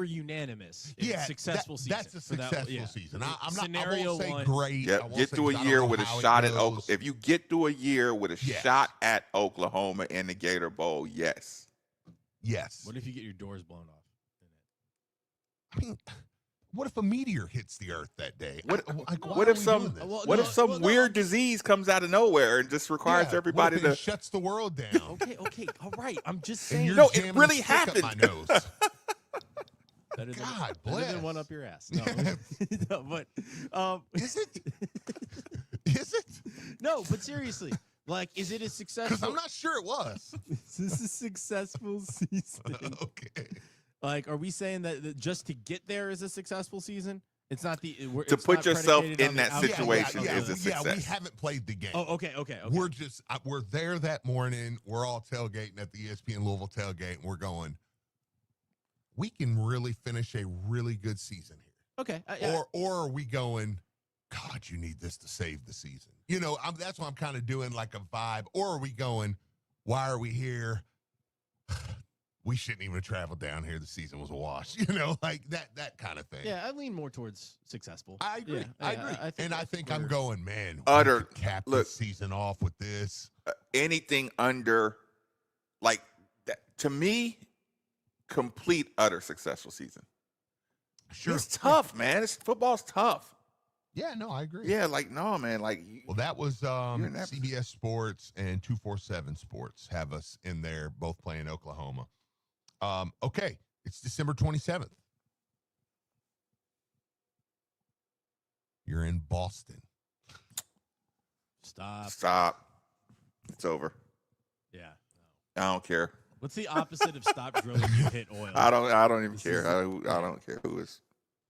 unanimous. In Yeah, successful season. that's a So that- successful yeah. season. I'm not. I Scenario won't say one. great. I Yep, won't get say through a 'cause I don't year know with a how it shot at goes. Oklahoma. If you get through a year with a Yes. shot at Oklahoma in the Gator Bowl, yes. Yes. What if you get your doors blown off? I mean, what if a meteor hits the Earth that day? What Why if are we some doing this? what if some weird disease comes out of nowhere and just requires Yeah, everybody what if it to? shuts the world down. Okay, all right. I'm just And saying. you're No, it jamming a really stick up my happened. nose. Better than, God better bless. than one up your ass. No, no but Is it? Is it? no, but seriously, like, is it a successful? Because I'm not sure it was. Is this a successful season? Okay. Like, are we saying that just to get there is a successful season? It's not the To it's put not yourself predicated in on the that outcome. situation yeah, is a success. Yeah, we haven't played the game. Oh, okay. We're there that morning. We're all tailgating at the ESPN Louisville tailgate, and we're going, we can really finish a really good season here. Okay. Or are we going, God, you need this to save the season? You know, that's why I'm kind of doing like a vibe. Or are we going, why are we here? We shouldn't even have traveled down here. The season was a wash. You know, like that kind of thing. Yeah, I lean more towards successful. I agree. Yeah, I agree. I think I'm going, man, Utter- we could cap look. this season off with this. Anything under, like, that, to me, complete, utter successful season. Sure. It's tough, man. Football's tough. Yeah, no, I agree. Yeah, like, no, man. Like, Well, that was in that CBS Sports and 247 Sports have us in there, both playing Oklahoma. Okay, it's December 27th. You're in Boston. Stop. It's over. Yeah. I don't care. What's the opposite of stop drilling? You hit oil. I don't even care. I don't care who is.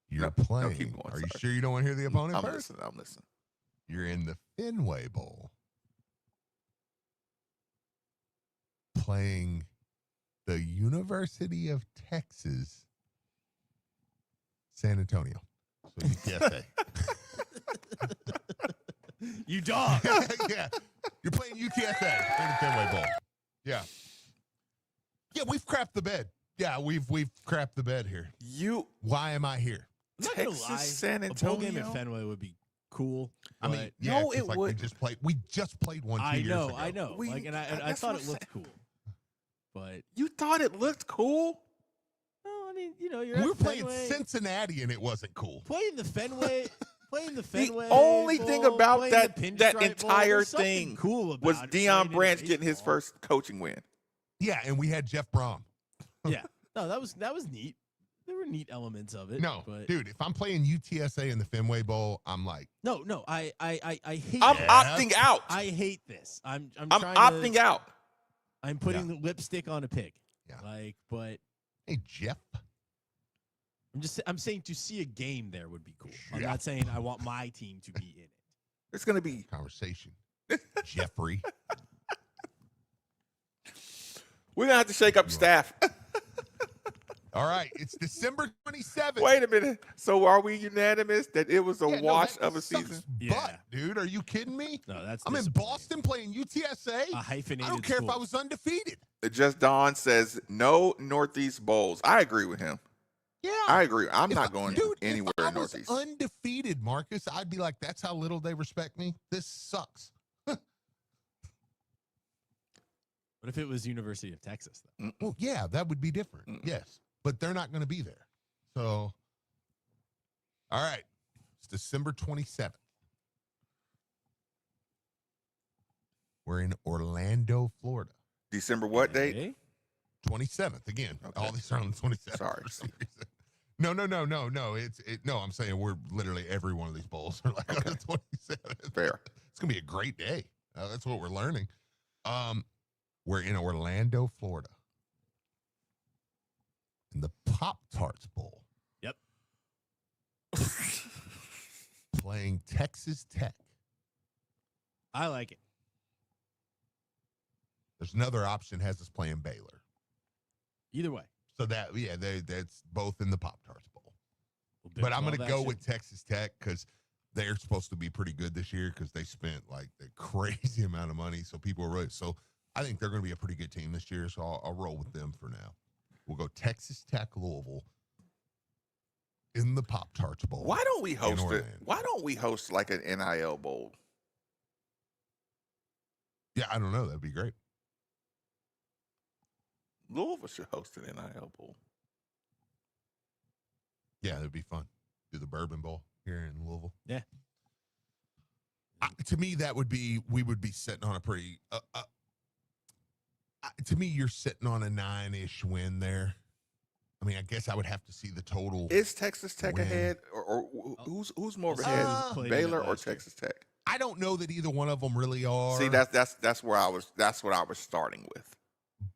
You're No, playing. keep going, Are you sorry. sure you don't want to hear the opponent I'm first? listening. I'm listening. You're in the Fenway Bowl playing the University of Texas, San Antonio. So UTSA. You dog. Yeah. You're playing UTSA in the Fenway Bowl. Yeah. Yeah, we've crapped the bed. Yeah, we've crapped the bed here. Why am I here? I'm not gonna Texas, lie. San A bowl game Antonio? at Fenway would be cool. I mean, but- yeah, No, 'cause, it like, wouldn't. we just played one 2 years ago. I know. Like, and I that's thought what it I'm looked cool. But You thought it looked cool? no, I mean, you're We at were playing Fenway, Cincinnati and it wasn't cool. playing the Fenway. Playing the Fenway. only thing Bowl, about playing that the that Pinstripe Bowl, entire there's something thing cool about was it, Deion playing in Branch getting his baseball. first coaching win. Yeah, and we had Jeff Brom. Yeah, no, that was neat. There were neat elements of it. No, but dude, if I'm playing UTSA in the Fenway Bowl, I'm like, no, I hate. I'm this. opting out. I hate this. I'm I'm trying opting out. I'm putting the lipstick on a pig. Yeah. Like, but hey, Jeff. I'm saying to see a game there would be cool. I'm Yeah. not saying I want my team to be in it. It's gonna be Conversation. Jeffrey. We're gonna have to shake up staff. All right, it's December 27th. Wait a minute. So are we unanimous that it was a Yeah, no, wash that of a sucks season? Yeah. Butt, dude, are you kidding me? No, that's I'm in disappointing. Boston playing UTSA. A hyphenated I don't care if I school. was undefeated. Just Don says no Northeast Bowls. I agree with him. Yeah. I agree. I'm If not going dude, anywhere if I in was Northeast. undefeated, Marcus, I'd be like, that's how little they respect me. This sucks. What if it was University of Texas though? Well, yeah, that would be different. Yes. But they're not going to be there. So, all right. It's December 27th. We're in Orlando, Florida. December what date? Okay. 27th. Again, Okay. all these are on the 27th. Sorry. For some reason. No. No, I'm saying we're literally every one of these bowls are like on the 27th. Fair. It's going to be a great day. That's what we're learning. We're in Orlando, Florida. In the Pop-Tarts Bowl. Yep. Playing Texas Tech. I like it. There's another option has us playing Baylor. Either way. So that's both in the Pop-Tarts Bowl. Little Big But I'm going to 12 go action. with Texas Tech because they're supposed to be pretty good this year because they spent like the crazy amount of money. So people are really, so I think they're going to be a pretty good team this year. So I'll roll with them for now. We'll go Texas Tech, Louisville in the Pop-Tarts Bowl. Why don't we host it? Orlando. Why don't we host like an NIL bowl? Yeah, I don't know. That'd be great. Louisville should host an NIL bowl. Yeah, that'd be fun. Do the Bourbon Bowl here in Louisville. Yeah. To me, we would be sitting on a pretty, to me, you're sitting on a 9-ish win there. I mean, I guess I would have to see the total. Is Texas Tech win. ahead, or who's more Let's ahead, see who's played in Baylor it or last year. Texas Tech? I don't know that either one of them really are. See, that's where I was. That's what I was starting with.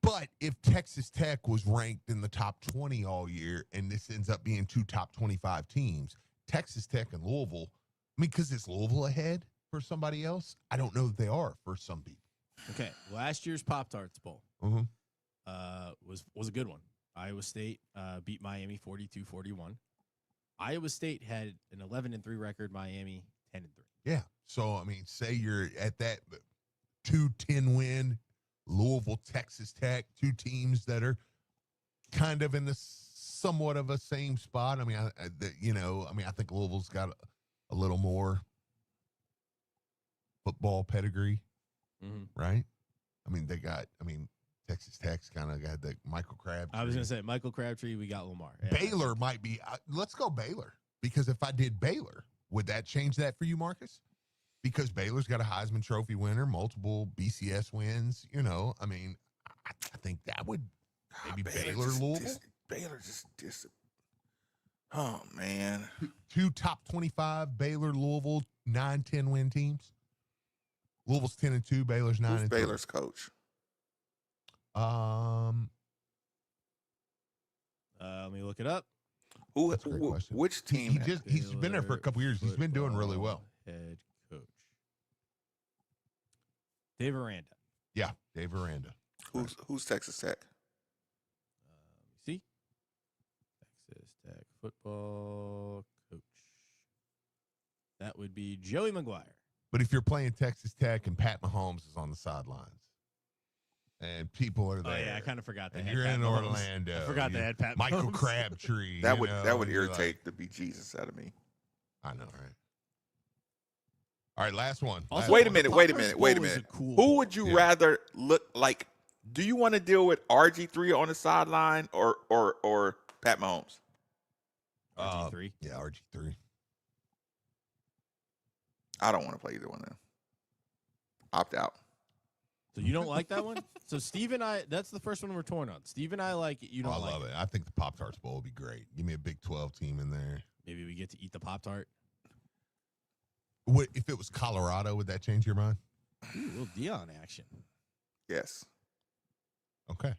But if Texas Tech was ranked in the top 20 all year, and this ends up being 2 top 25 teams, Texas Tech and Louisville. I mean, because is Louisville ahead for somebody else? I don't know that they are for some people. Okay, last year's Pop-Tarts Bowl Mm-hmm. was a good one. Iowa State beat Miami 42-41. Iowa State had an 11-3 record. Miami 10-3. Yeah. So I mean, say you're at that 2-10 win. Louisville, Texas Tech, two teams that are kind of in the somewhat of a same spot. I mean, I think Louisville's got a little more football pedigree, right? I mean, Texas Tech's kind of got the Michael Crabtree. I was going to say Michael Crabtree. We got Lamar. Yeah. Baylor might be. Let's go Baylor, because if I did Baylor, would that change that for you, Marcus? Because Baylor's got a Heisman Trophy winner, multiple BCS wins. I mean, I think that would maybe Baylor, Louisville. Baylor just. Oh man, two top 25 Baylor, Louisville 9-10 win teams. Louisville's 10-2, Baylor's 9-2. Who's Baylor's coach? Let me look it up. Which team? He's been there for a couple years. He's been doing really well. Head coach Dave Aranda. Yeah, Dave Aranda. Who's Texas Tech? See, Texas Tech football coach. That would be Joey McGuire. But if you're playing Texas Tech and Pat Mahomes is on the sidelines, and people are there, Oh yeah, I kind of forgot that. and you're in Orlando. I forgot they had Pat Michael Mahomes. Crabtree. That you know, would you're irritate the bejesus out of me. I know, right? All right, last one. Also, Wait a the minute. Pop-Tarts Bowl is a cool Who would you rather look like? Do you want to deal with RG3 on the sideline or Pat Mahomes? RG3. Yeah, RG3. I don't want to play either one of them. Opt out. So you don't like that one? So Steve and I, that's the first one we're torn on. Steve and I like it. You don't I like love it. I think the Pop-Tarts Bowl would be great. Give me a Big 12 team in there. Maybe we get to eat the Pop-Tart. If it was Colorado, would that change your mind? Ooh, a little Dion action. Yes. Okay.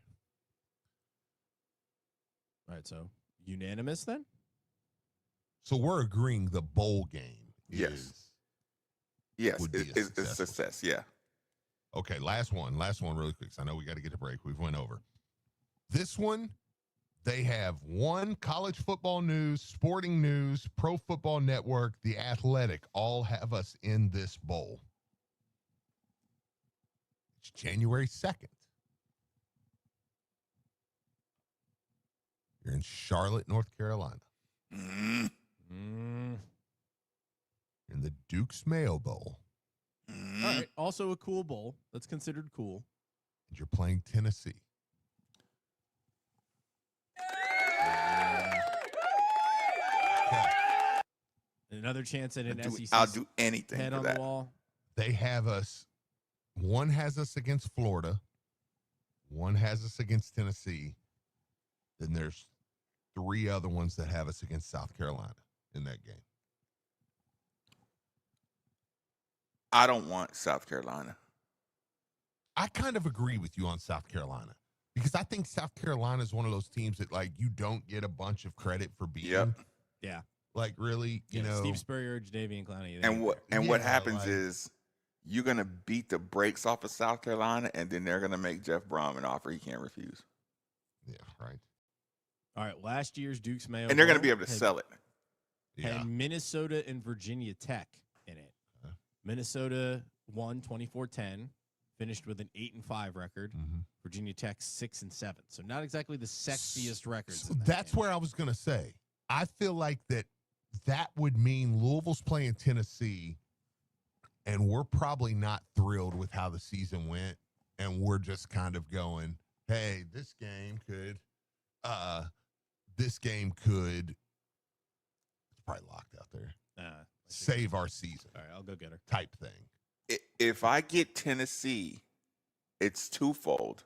All right, so unanimous then? So we're agreeing the bowl game Yes, would be a it's successful. success. Yeah. Okay, last one really quick. 'Cause I know we got to get to break. We've went over. This one, they have one college football news, sporting news, Pro Football Network, The Athletic, all have us in this bowl. It's January 2nd. You're in Charlotte, North Carolina. Mm. You're in the Duke's Mayo Bowl. Mm. All right, also a cool bowl. That's considered cool. And you're playing Tennessee. Okay. Another chance at an SEC. I'll do anything head for on that. the wall. They have us. One has us against Florida. One has us against Tennessee. Then there's 3 other ones that have us against South Carolina in that game. I don't want South Carolina. I kind of agree with you on South Carolina because I think South Carolina is one of those teams that, like, you don't get a bunch of credit for beating. Yep. Yeah. Like, really, you know. Steve Spurrier, Jadeveon Clowney. And what Yeah, happens like- is you're gonna beat the brakes off of South Carolina, and then they're gonna make Jeff Brom an offer he can't refuse, Yeah, right. All right, last year's Duke's Mayo and they're gonna Bowl be able to had- sell it. Yeah. had Minnesota and Virginia Tech in it. Minnesota won 24-10, finished with an 8-5 record. Mhm. Virginia Tech 6-7. So not exactly the sexiest records. So in that that's game. where I was going to say. I feel like that would mean Louisville's playing Tennessee, and we're probably not thrilled with how the season went, and we're just kind of going, hey, this game could, it's probably locked out there, save our season. All right, I'll go get her. Type thing. If I get Tennessee, it's twofold.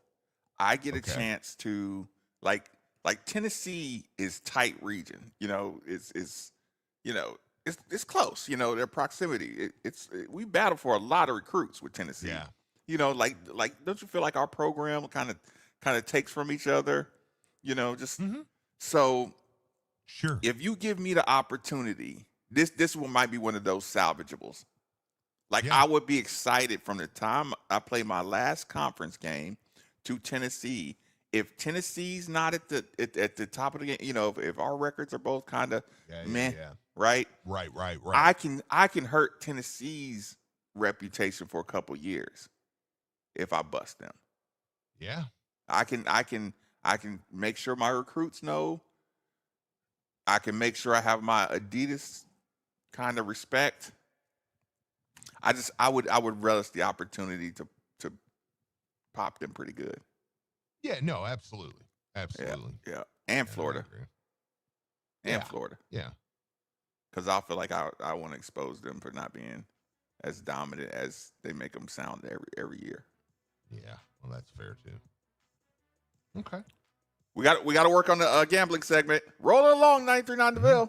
I get a Okay. chance to, like, like Tennessee is tight region. It's close. Their proximity. We battle for a lot of recruits with Tennessee. Yeah. Like don't you feel like our program kind of takes from each other? So Sure. if you give me the opportunity, this one might be one of those salvageables. Like I would be excited from the time I play my last conference game to Tennessee. If Tennessee's not at the top of the game, if our records are both kind of meh, right? Right. I can hurt Tennessee's reputation for a couple years if I bust them. Yeah. I can make sure my recruits know. I can make sure I have my Adidas kind of respect. I would relish the opportunity to pop them pretty good. Yeah, no, absolutely. Yeah. And Florida. Florida. Yeah. Because I feel like I want to expose them for not being as dominant as they make them sound every year. Yeah, well, that's fair too. Okay. We got to work on the gambling segment. Roll it along, 939 DeVille.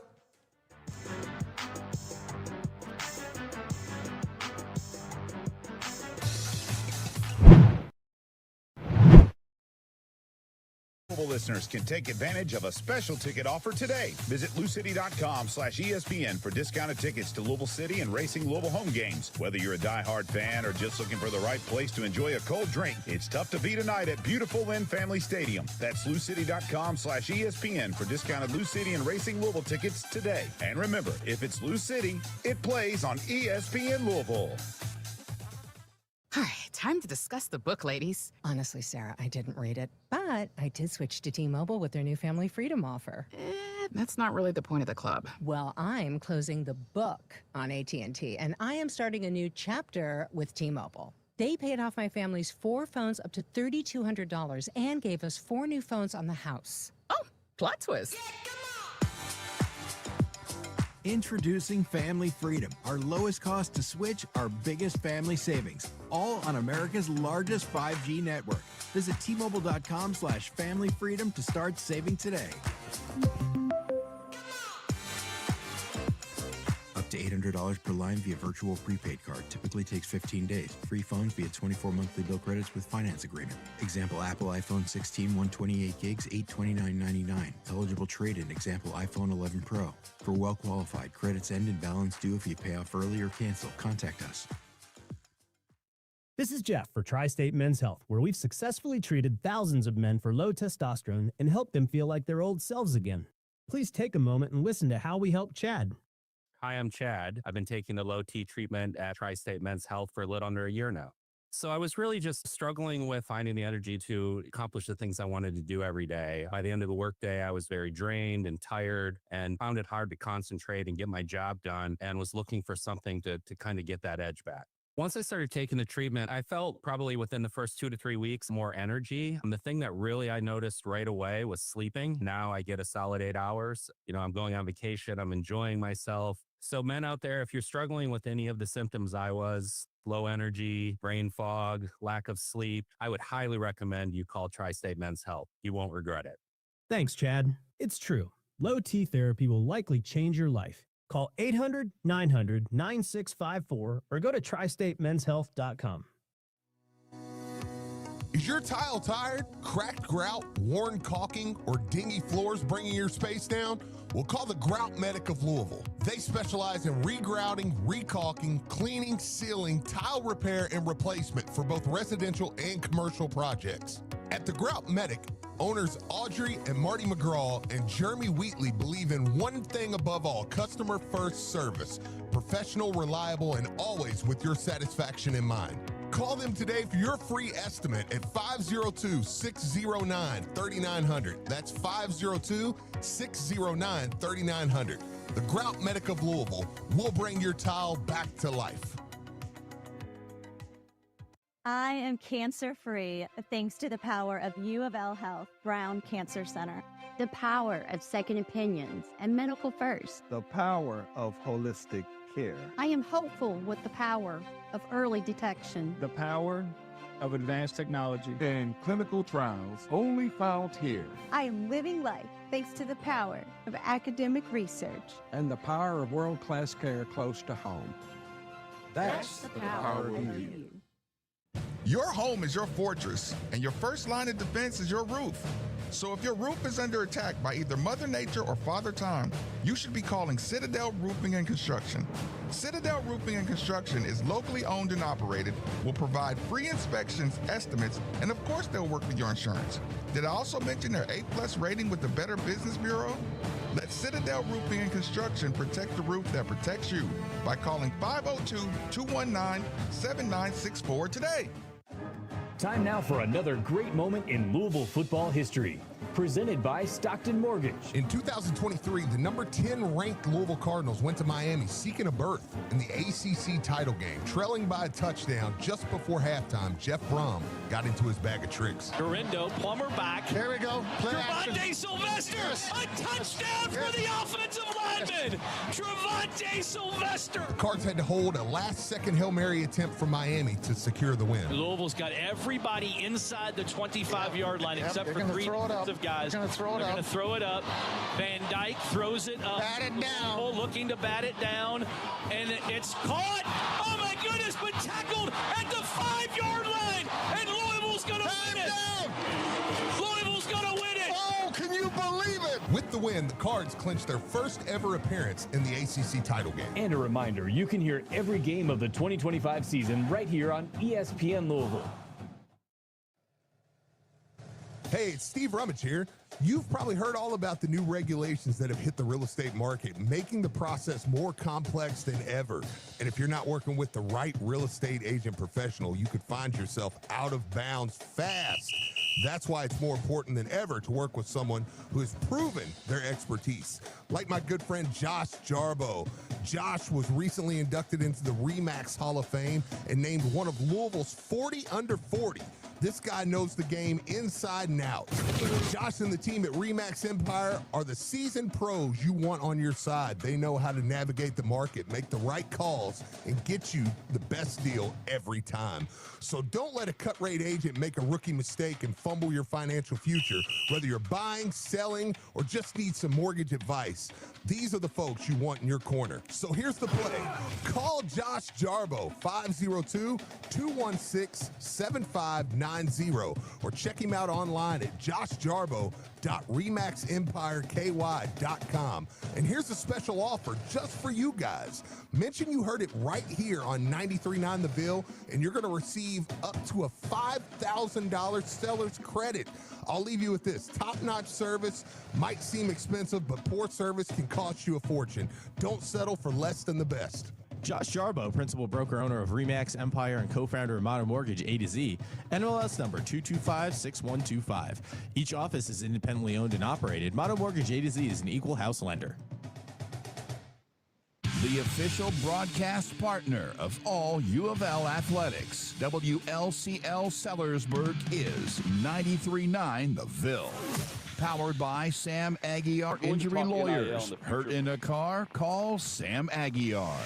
Listeners can take advantage of a special ticket offer today. Visit LouCity.com/ESPN for discounted tickets to Louisville City and Racing Louisville home games. Whether you're a diehard fan or just looking for the right place to enjoy a cold drink, it's tough to beat a night at beautiful Lynn Family Stadium. That's LouCity.com/ESPN for discounted Lou City and Racing Louisville tickets today. And remember, if it's Lou City, it plays on ESPN Louisville. All right, time to discuss the book, ladies. Honestly, Sarah, I didn't read it, but I did switch to T-Mobile with their new Family Freedom offer. That's not really the point of the club. Well, I'm closing the book on AT&T, and I am starting a new chapter with T-Mobile. They paid off my family's 4 phones up to $3,200 and gave us 4 new phones on the house. Oh, plot twist. Introducing Family Freedom, our lowest cost to switch, our biggest family savings, all on America's largest 5G network. Visit T-Mobile.com/familyfreedom to start saving today. Up to $800 per line via virtual prepaid card. Typically takes 15 days. Free phones via 24 monthly bill credits with finance agreement. Example, Apple iPhone 16, 128 gigs, $829.99. Eligible trade-in. Example, iPhone 11 Pro. For well-qualified, credits end and balance due if you pay off early or cancel. Contact us. This is Jeff for Tri-State Men's Health, where we've successfully treated thousands of men for low testosterone and helped them feel like their old selves again. Please take a moment and listen to how we helped Chad. Hi, I'm Chad. I've been taking the low T treatment at Tri-State Men's Health for a little under a year now. So I was really just struggling with finding the energy to accomplish the things I wanted to do every day. By the end of the workday, I was very drained and tired and found it hard to concentrate and get my job done and was looking for something to kind of get that edge back. Once I started taking the treatment, I felt probably within the first 2 to 3 weeks more energy. And the thing that really I noticed right away was sleeping. Now I get a solid 8 hours. I'm going on vacation. I'm enjoying myself. So men out there, if you're struggling with any of the symptoms I was, low energy, brain fog, lack of sleep, I would highly recommend you call Tri-State Men's Health. You won't regret it. Thanks, Chad. It's true. Low T therapy will likely change your life. Call 800-900-9654 or go to tristatemenshealth.com. Is your tile tired, cracked grout, worn caulking, or dingy floors bringing your space down? Well, call the Grout Medic of Louisville. They specialize in regrouting, recaulking, cleaning, sealing, tile repair, and replacement for both residential and commercial projects. At the Grout Medic, owners Audrey and Marty McGraw and Jeremy Wheatley believe in one thing above all: customer-first service. Professional, reliable, and always with your satisfaction in mind. Call them today for your free estimate at 502-609-3900. That's 502-609-3900. The Grout Medic of Louisville will bring your tile back to life. I am cancer-free thanks to the power of U of L Health Brown Cancer Center. The power of second opinions and medical first. The power of holistic care. I am hopeful with the power of early detection. The power of advanced technology and clinical trials only found here. I am living life thanks to the power of academic research and the power of world-class care close to home. That's the power of you. Your home is your fortress, and your first line of defense is your roof. So if your roof is under attack by either Mother Nature or Father Time, you should be calling Citadel Roofing and Construction. Citadel Roofing and Construction is locally owned and operated, will provide free inspections, estimates, and of course they'll work with your insurance. Did I also mention their A+ rating with the Better Business Bureau? Let Citadel Roofing and Construction protect the roof that protects you by calling 502-219-7964 today. Time now for another great moment in Louisville football history. Presented by Stockton Mortgage. In 2023, the number 10 ranked Louisville Cardinals went to Miami seeking a berth in the ACC title game. Trailing by a touchdown just before halftime, Jeff Brom got into his bag of tricks. Dorindo, Plummer back. There we go. Trevante Sylvester, a touchdown for the offensive lineman. Trevante Sylvester. The Cards had to hold a last-second Hail Mary attempt from Miami to secure the win. Louisville's got everybody inside the 25-yard line except for three defensive guys. They're going to throw it up. Van Dyke throws it up. Bat it down. Louisville looking to bat it down, and it's caught. Oh my goodness! But tackled at the 5-yard line, and Louisville's going to win it. Louisville's going to win it. Oh, can you believe it? With the win, the Cards clinched their first ever appearance in the ACC title game. And a reminder, you can hear every game of the 2025 season right here on ESPN Louisville. Hey, it's Steve Rummage here. You've probably heard all about the new regulations that have hit the real estate market, making the process more complex than ever. And if you're not working with the right real estate agent professional, you could find yourself out of bounds fast. That's why it's more important than ever to work with someone who has proven their expertise. Like my good friend Josh Jarbo. Josh was recently inducted into the RE/MAX Hall of Fame and named one of Louisville's 40 under 40. This guy knows the game inside and out. Josh and the team at RE/MAX Empire are the seasoned pros you want on your side. They know how to navigate the market, make the right calls, and get you the best deal every time. So don't let a cut-rate agent make a rookie mistake and fumble your financial future, whether you're buying, selling, or just need some mortgage advice. These are the folks you want in your corner. So here's the play. Call Josh Jarbo, 502-216-7590, or check him out online at joshjarbo.remaxempireky.com. And here's a special offer just for you guys. Mention you heard it right here on 93.9 The Ville, and you're going to receive up to a $5,000 seller's credit. I'll leave you with this. Top-notch service might seem expensive, but poor service can cost you a fortune. Don't settle for less than the best. Josh Jarbo, principal broker owner of RE/MAX Empire and co-founder of Modern Mortgage A to Z, NMLS number 2256125. Each office is independently owned and operated. Modern Mortgage A to Z is an equal house lender. The official broadcast partner of all U of L athletics, WLCL Sellersburg, is 93.9 The Ville. Powered by Sam Aguiar Injury Lawyers. Hurt in a car? Call Sam Aguiar.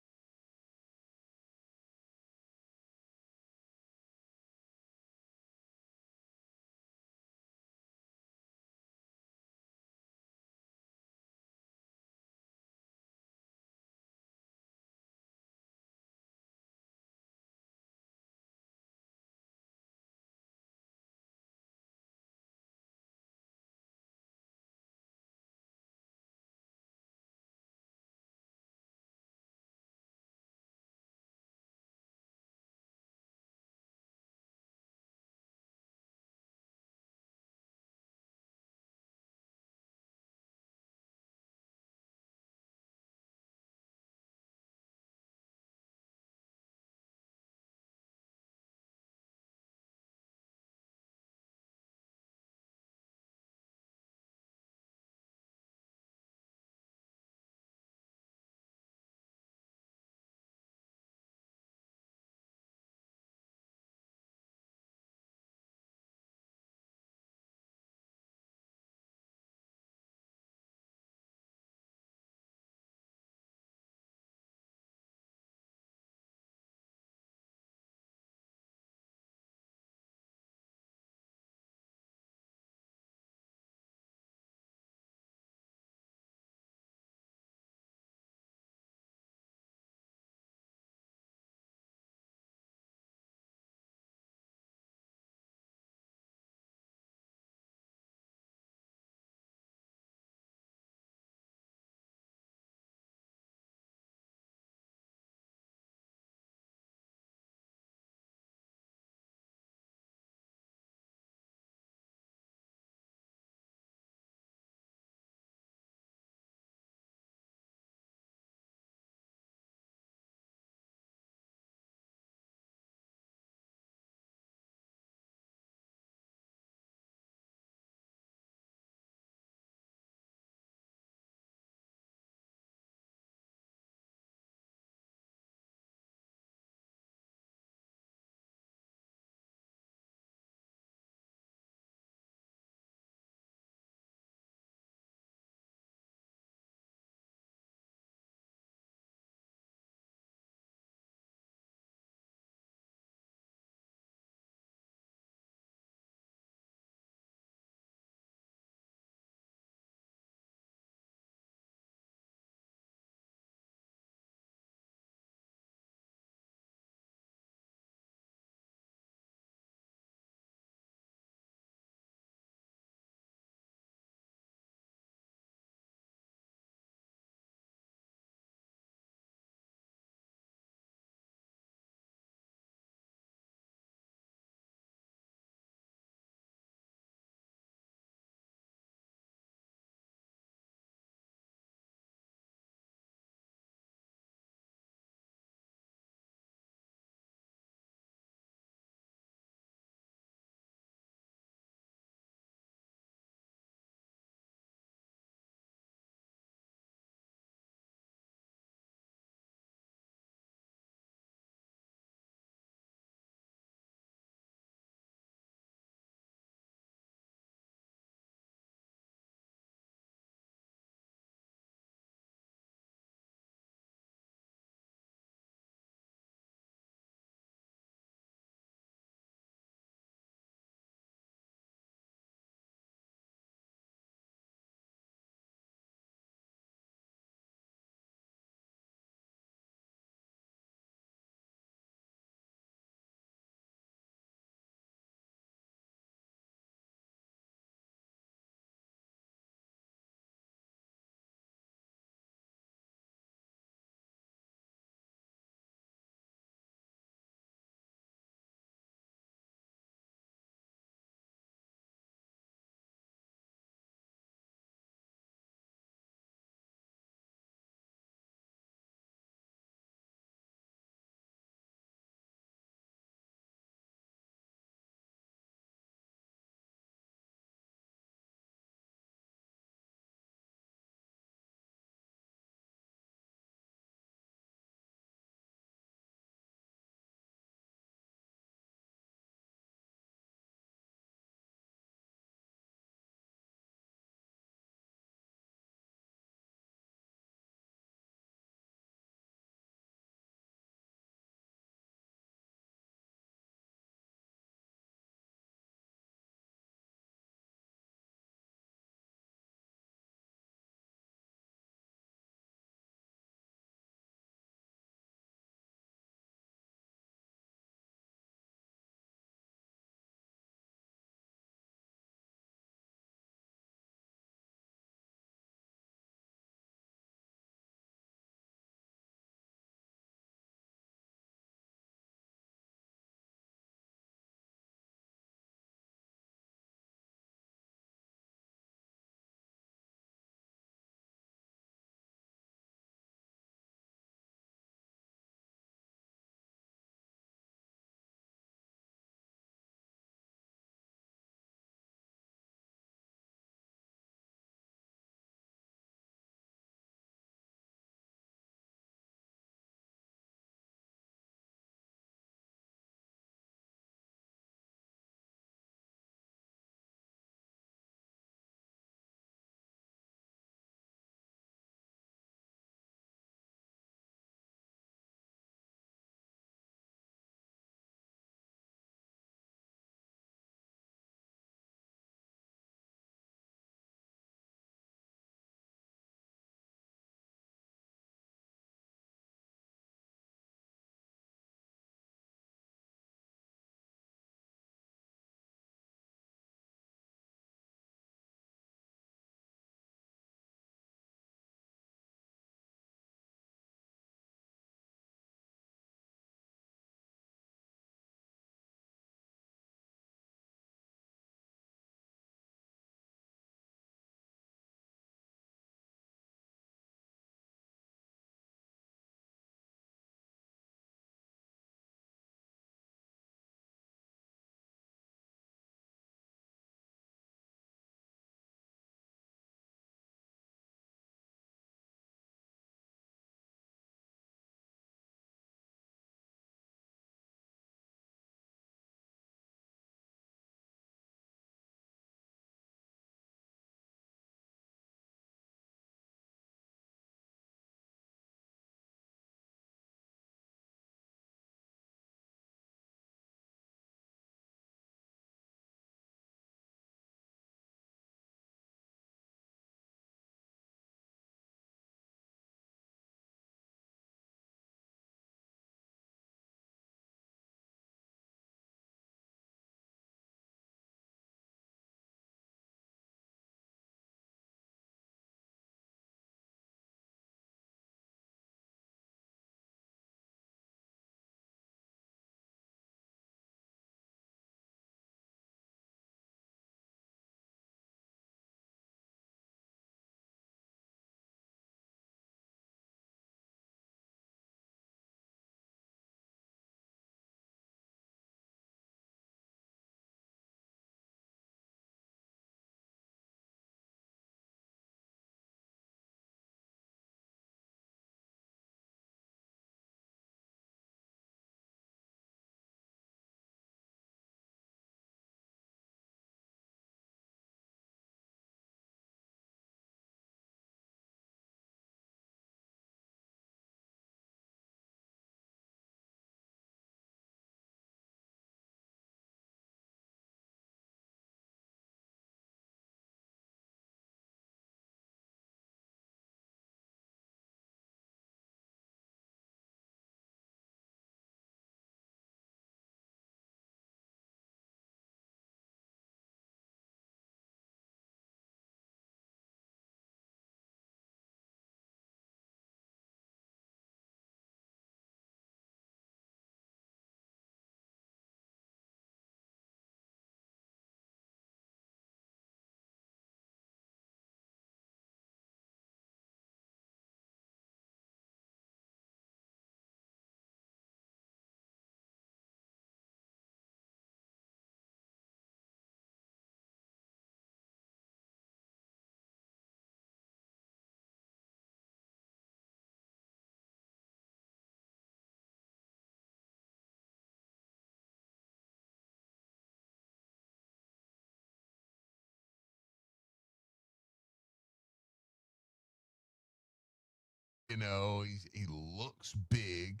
You know, he looks big.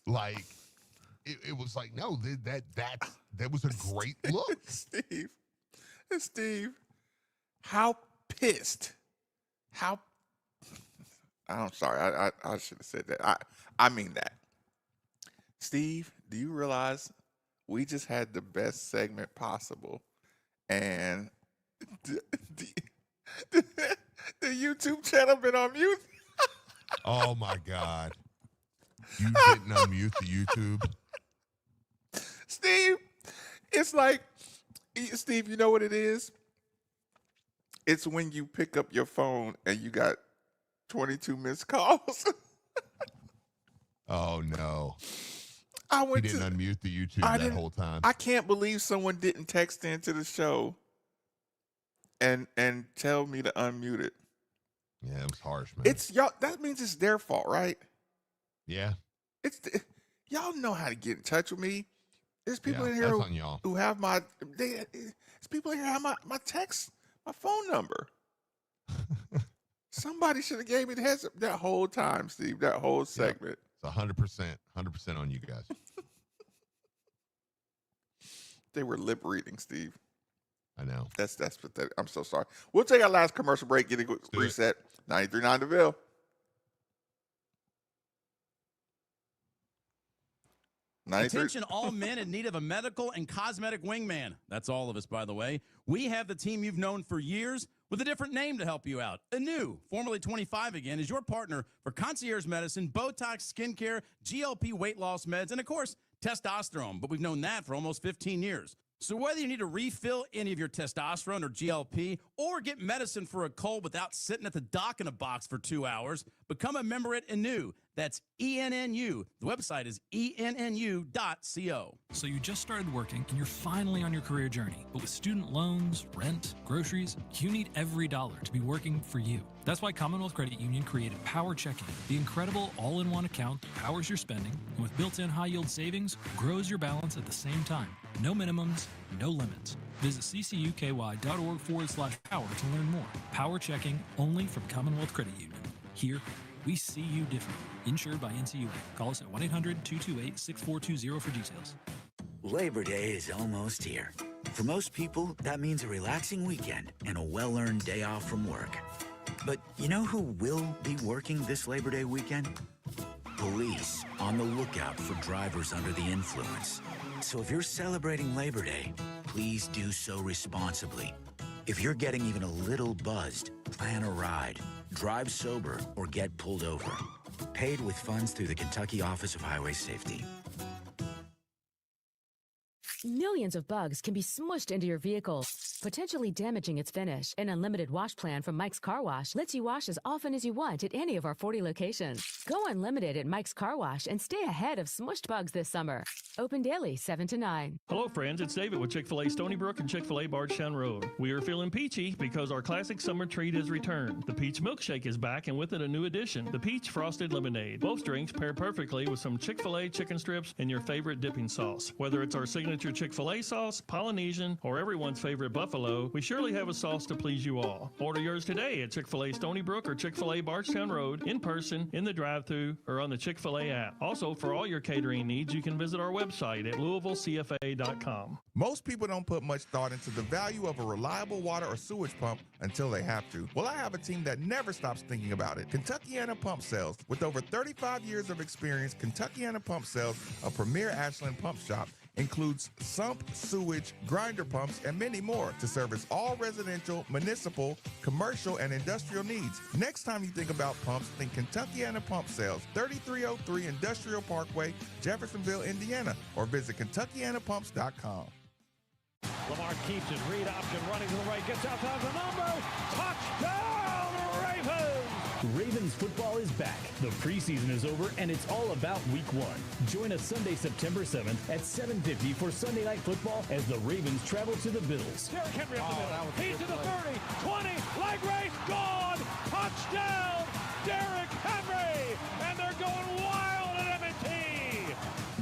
Like it was like, no, that was a great look. Steve, how pissed? I'm sorry. I should have said that. I mean that. Steve, do you realize we just had the best segment possible, and the YouTube channel been on mute? Oh my God! You didn't unmute the YouTube, Steve. It's like, Steve, you know what it is? It's when you pick up your phone and you got 22 missed calls. Oh no! He didn't unmute the YouTube that whole time. I can't believe someone didn't text into the show and tell me to unmute it. Yeah, it was harsh, man. It's y'all. That means it's their fault, right? Yeah. Y'all know how to get in touch with me. There's people in that's here on y'all. who have there's people in here who have my text, my phone number. Somebody should have gave me the heads up that whole time, Steve. That whole segment. It's 100% on you guys. They were lip reading, Steve. I know. That's pathetic. I'm so sorry. We'll take our last commercial break. Get it reset. 93.9 DeVille. Attention all men in need of a medical and cosmetic wingman. That's all of us, by the way. We have the team you've known for years with a different name to help you out. Anu, formerly 25 again, is your partner for concierge medicine, Botox, skincare, GLP weight loss meds, and of course, testosterone. But we've known that for almost 15 years. So whether you need to refill any of your testosterone or GLP or get medicine for a cold without sitting at the doc in a box for 2 hours, become a member at Enu. That's ENNU. The website is ENNU.co. So you just started working and you're finally on your career journey. But with student loans, rent, groceries, you need every dollar to be working for you. That's why Commonwealth Credit Union created Power Checking, the incredible all-in-one account that powers your spending and with built-in high-yield savings, grows your balance at the same time. No minimums, no limits. Visit ccuky.org/power to learn more. Power Checking only from Commonwealth Credit Union. Here, we see you different. Insured by NCUA. Call us at 1-800-228-6420 for details. Labor Day is almost here. For most people, that means a relaxing weekend and a well-earned day off from work. But you know who will be working this Labor Day weekend? Police, on the lookout for drivers under the influence. So if you're celebrating Labor Day, please do so responsibly. If you're getting even a little buzzed, plan a ride, drive sober, or get pulled over. Paid with funds through the Kentucky Office of Highway Safety. Millions of bugs can be smushed into your vehicle, potentially damaging its finish. An unlimited wash plan from Mike's Car Wash lets you wash as often as you want at any of our 40 locations. Go unlimited at Mike's Car Wash and stay ahead of smushed bugs this summer. Open daily 7 to 9. Hello, friends. It's David with Chick-fil-A Stony Brook and Chick-fil-A Bardstown Road. We are feeling peachy because our classic summer treat has returned. The Peach Milkshake is back, and with it a new addition, the Peach Frosted Lemonade. Both drinks pair perfectly with some Chick-fil-A chicken strips and your favorite dipping sauce. Whether it's our signature Chick-fil-A sauce, Polynesian, or everyone's favorite buffalo, we surely have a sauce to please you all. Order yours today at Chick-fil-A Stony Brook or Chick-fil-A Bardstown Road, in person, in the drive-thru, or on the Chick-fil-A app. Also, for all your catering needs, you can visit our website at LouisvilleCFA.com. Most people don't put much thought into the value of a reliable water or sewage pump until they have to. Well, I have a team that never stops thinking about it. Kentuckiana Pump Sales. With over 35 years of experience, Kentuckiana Pump Sales, a premier Ashland pump shop, includes sump, sewage, grinder pumps, and many more to service all residential, municipal, commercial, and industrial needs. Next time you think about pumps, think Kentuckiana Pump Sales, 3303 Industrial Parkway, Jeffersonville, Indiana, or visit KentuckianaPumps.com. Lamar keeps it, read option, running to the right, gets outside the number, touchdown Ravens! Ravens football is back. The preseason is over, and it's all about Week 1. Join us Sunday, September 7th at 7:50 for Sunday Night Football as the Ravens travel to the Bills. Derrick Henry up the middle. He's to the 30, 20, leg race, gone! Touchdown, Derrick Henry! And they're going wild at M&T!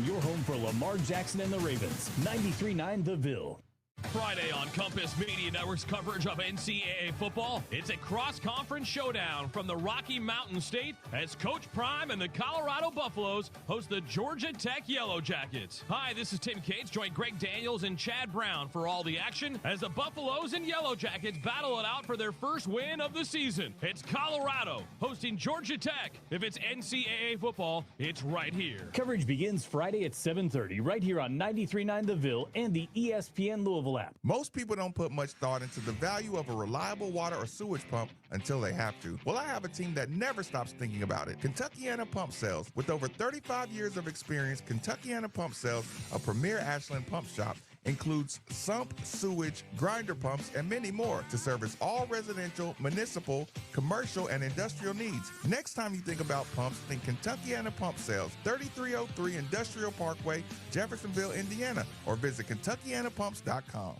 Your home for Lamar Jackson and the Ravens. 93.9 The Ville. Friday on Compass Media Network's coverage of NCAA football, it's a cross-conference showdown from the Rocky Mountain State as Coach Prime and the Colorado Buffaloes host the Georgia Tech Yellow Jackets. Hi, this is Tim Cates. Join Greg Daniels and Chad Brown for all the action as the Buffaloes and Yellow Jackets battle it out for their first win of the season. It's Colorado hosting Georgia Tech. If it's NCAA football, it's right here. Coverage begins Friday at 7:30 right here on 93.9 The Ville and the ESPN Louisville app. Most people don't put much thought into the value of a reliable water or sewage pump until they have to. Well, I have a team that never stops thinking about it. Kentuckiana Pump Sales. With over 35 years of experience, Kentuckiana Pump Sales, a premier Ashland pump shop, includes sump, sewage, grinder pumps, and many more to service all residential, municipal, commercial, and industrial needs. Next time you think about pumps, think Kentuckiana Pump Sales, 3303 Industrial Parkway, Jeffersonville, Indiana, or visit KentuckianaPumps.com.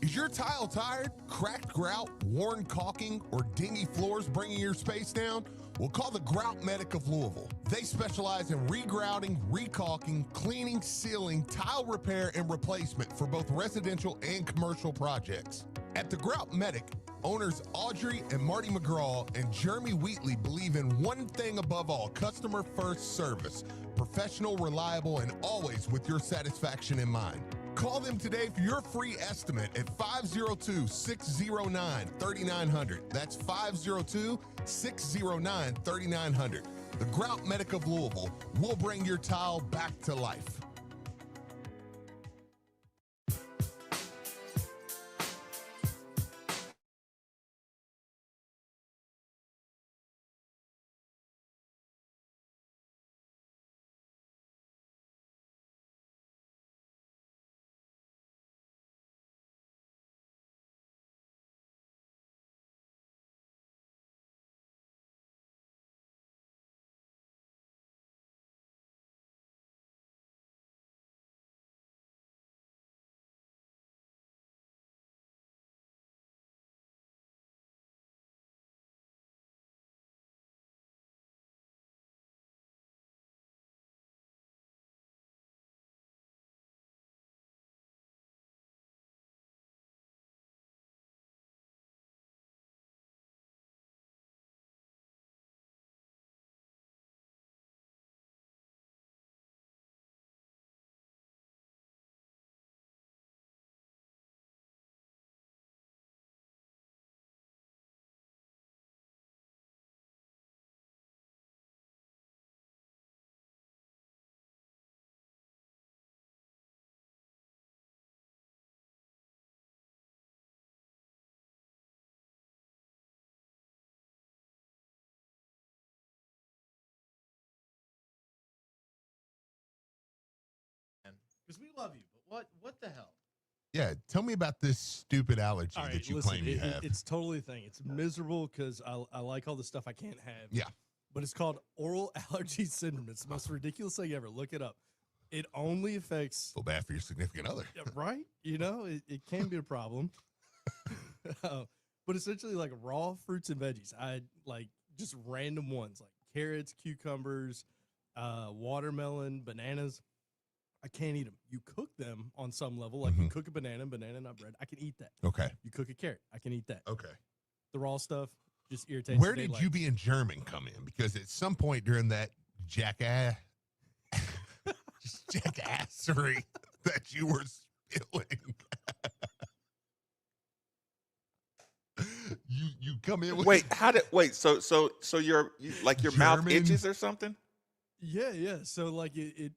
Is your tile tired, cracked grout, worn caulking, or dingy floors bringing your space down? Well, call the Grout Medic of Louisville. They specialize in regrouting, recaulking, cleaning, sealing, tile repair, and replacement for both residential and commercial projects. At the Grout Medic, owners Audrey and Marty McGraw and Jeremy Wheatley believe in one thing above all: customer first service, professional, reliable, and always with your satisfaction in mind. Call them today for your free estimate at 502-609-3900. That's 502-609-3900. The Grout Medic of Louisville will bring your tile back to life. Because we love you, but what the hell? Yeah, tell me about this stupid allergy that you claim you have. It's totally a thing. It's miserable because I like all the stuff I can't have. Yeah. But it's called oral allergy syndrome. It's the most ridiculous thing ever. Look it up. It only affects... Feel bad for your significant other. Right? You know, it can be a problem. But essentially, like raw fruits and veggies. I like just random ones like carrots, cucumbers, watermelon, bananas. I can't eat them. You cook them on some level. Like you cook a banana not bread. I can eat that. Okay. You cook a carrot. I can eat that. Okay. The raw stuff just irritates Where did you be in German come in? Because at some point during that jackasssery that you were spilling, you come in with so your mouth itches or something? Yeah. So like it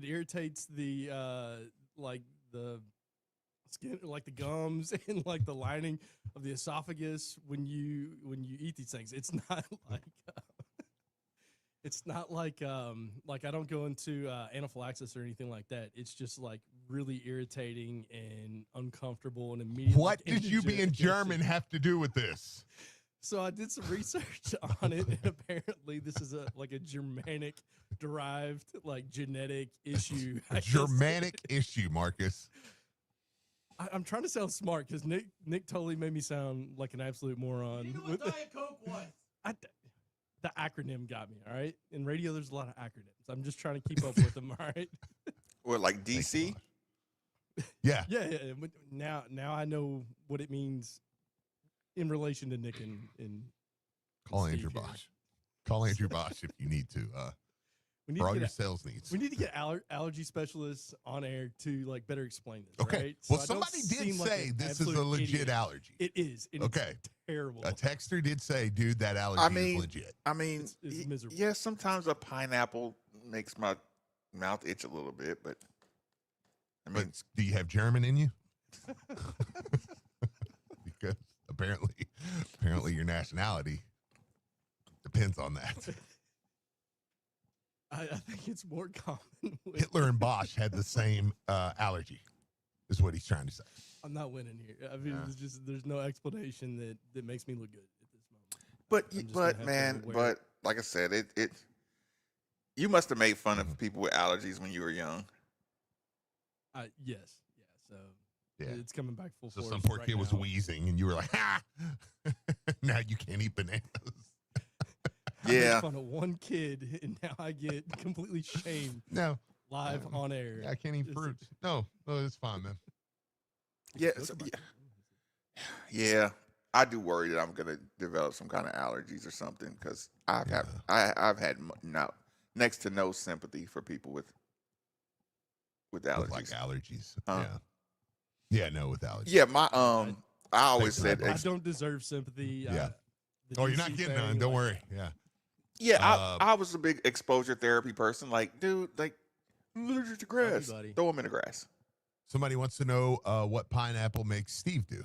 irritates the like the skin, like the gums and like the lining of the esophagus when you eat these things. It's not like I don't go into anaphylaxis or anything like that. It's just like really irritating and uncomfortable and immediately. What did you being German have to do with this? So I did some research on it, and apparently this is a Germanic derived like genetic issue. A Germanic issue, Marcus. I'm trying to sound smart because Nick totally made me sound like an absolute moron. You knew what Diet Coke was. The acronym got me, all right? In radio, there's a lot of acronyms. I'm just trying to keep up with them, all right? What, like DC? Yeah. Yeah. But now I know what it means in relation to Nick and Call Steve Andrew here. Bosch. Call Andrew Bosch if you need to. We need for to all get your sales needs. We need to get allergy specialists on air to like better explain this. Okay. Right? Well, I don't somebody did seem like say an this is a absolute legit idiot. allergy. It is. And Okay. It's terrible. A texter did say, dude, that allergy is legit. I mean, It's miserable. yeah, sometimes a pineapple makes my mouth itch a little bit, but I mean, But do you have German in you? Because apparently your nationality depends on that. I think it's more common. Hitler and Bosch had the same allergy, is what he's trying to say. I'm not winning here. I mean, it's just there's no explanation that makes me look good at this moment. but man, but like I said, it you must have made fun of people with allergies when you were young. Yes. Yeah. So Yeah. it's coming back full So force. some poor right kid was now. wheezing, and you were like, ha! Now you can't eat bananas. I made Yeah. fun of one kid, and now I get completely shamed. No. Live on air. I can't eat fruits. No, it's fine, man. Yeah, yeah. I do worry that I'm gonna develop some kind of allergies or something because I've had next to no sympathy for people with allergies. With like allergies. Huh? Yeah, no, with allergies. Yeah, I always said I don't deserve sympathy. Yeah. The Oh, you're DC not getting thing, none. Don't like- worry. Yeah. Yeah, I was a big exposure therapy person. Like, dude, like, I'm allergic to grass. buddy. Throw them in the grass. Somebody wants to know what pineapple makes Steve do.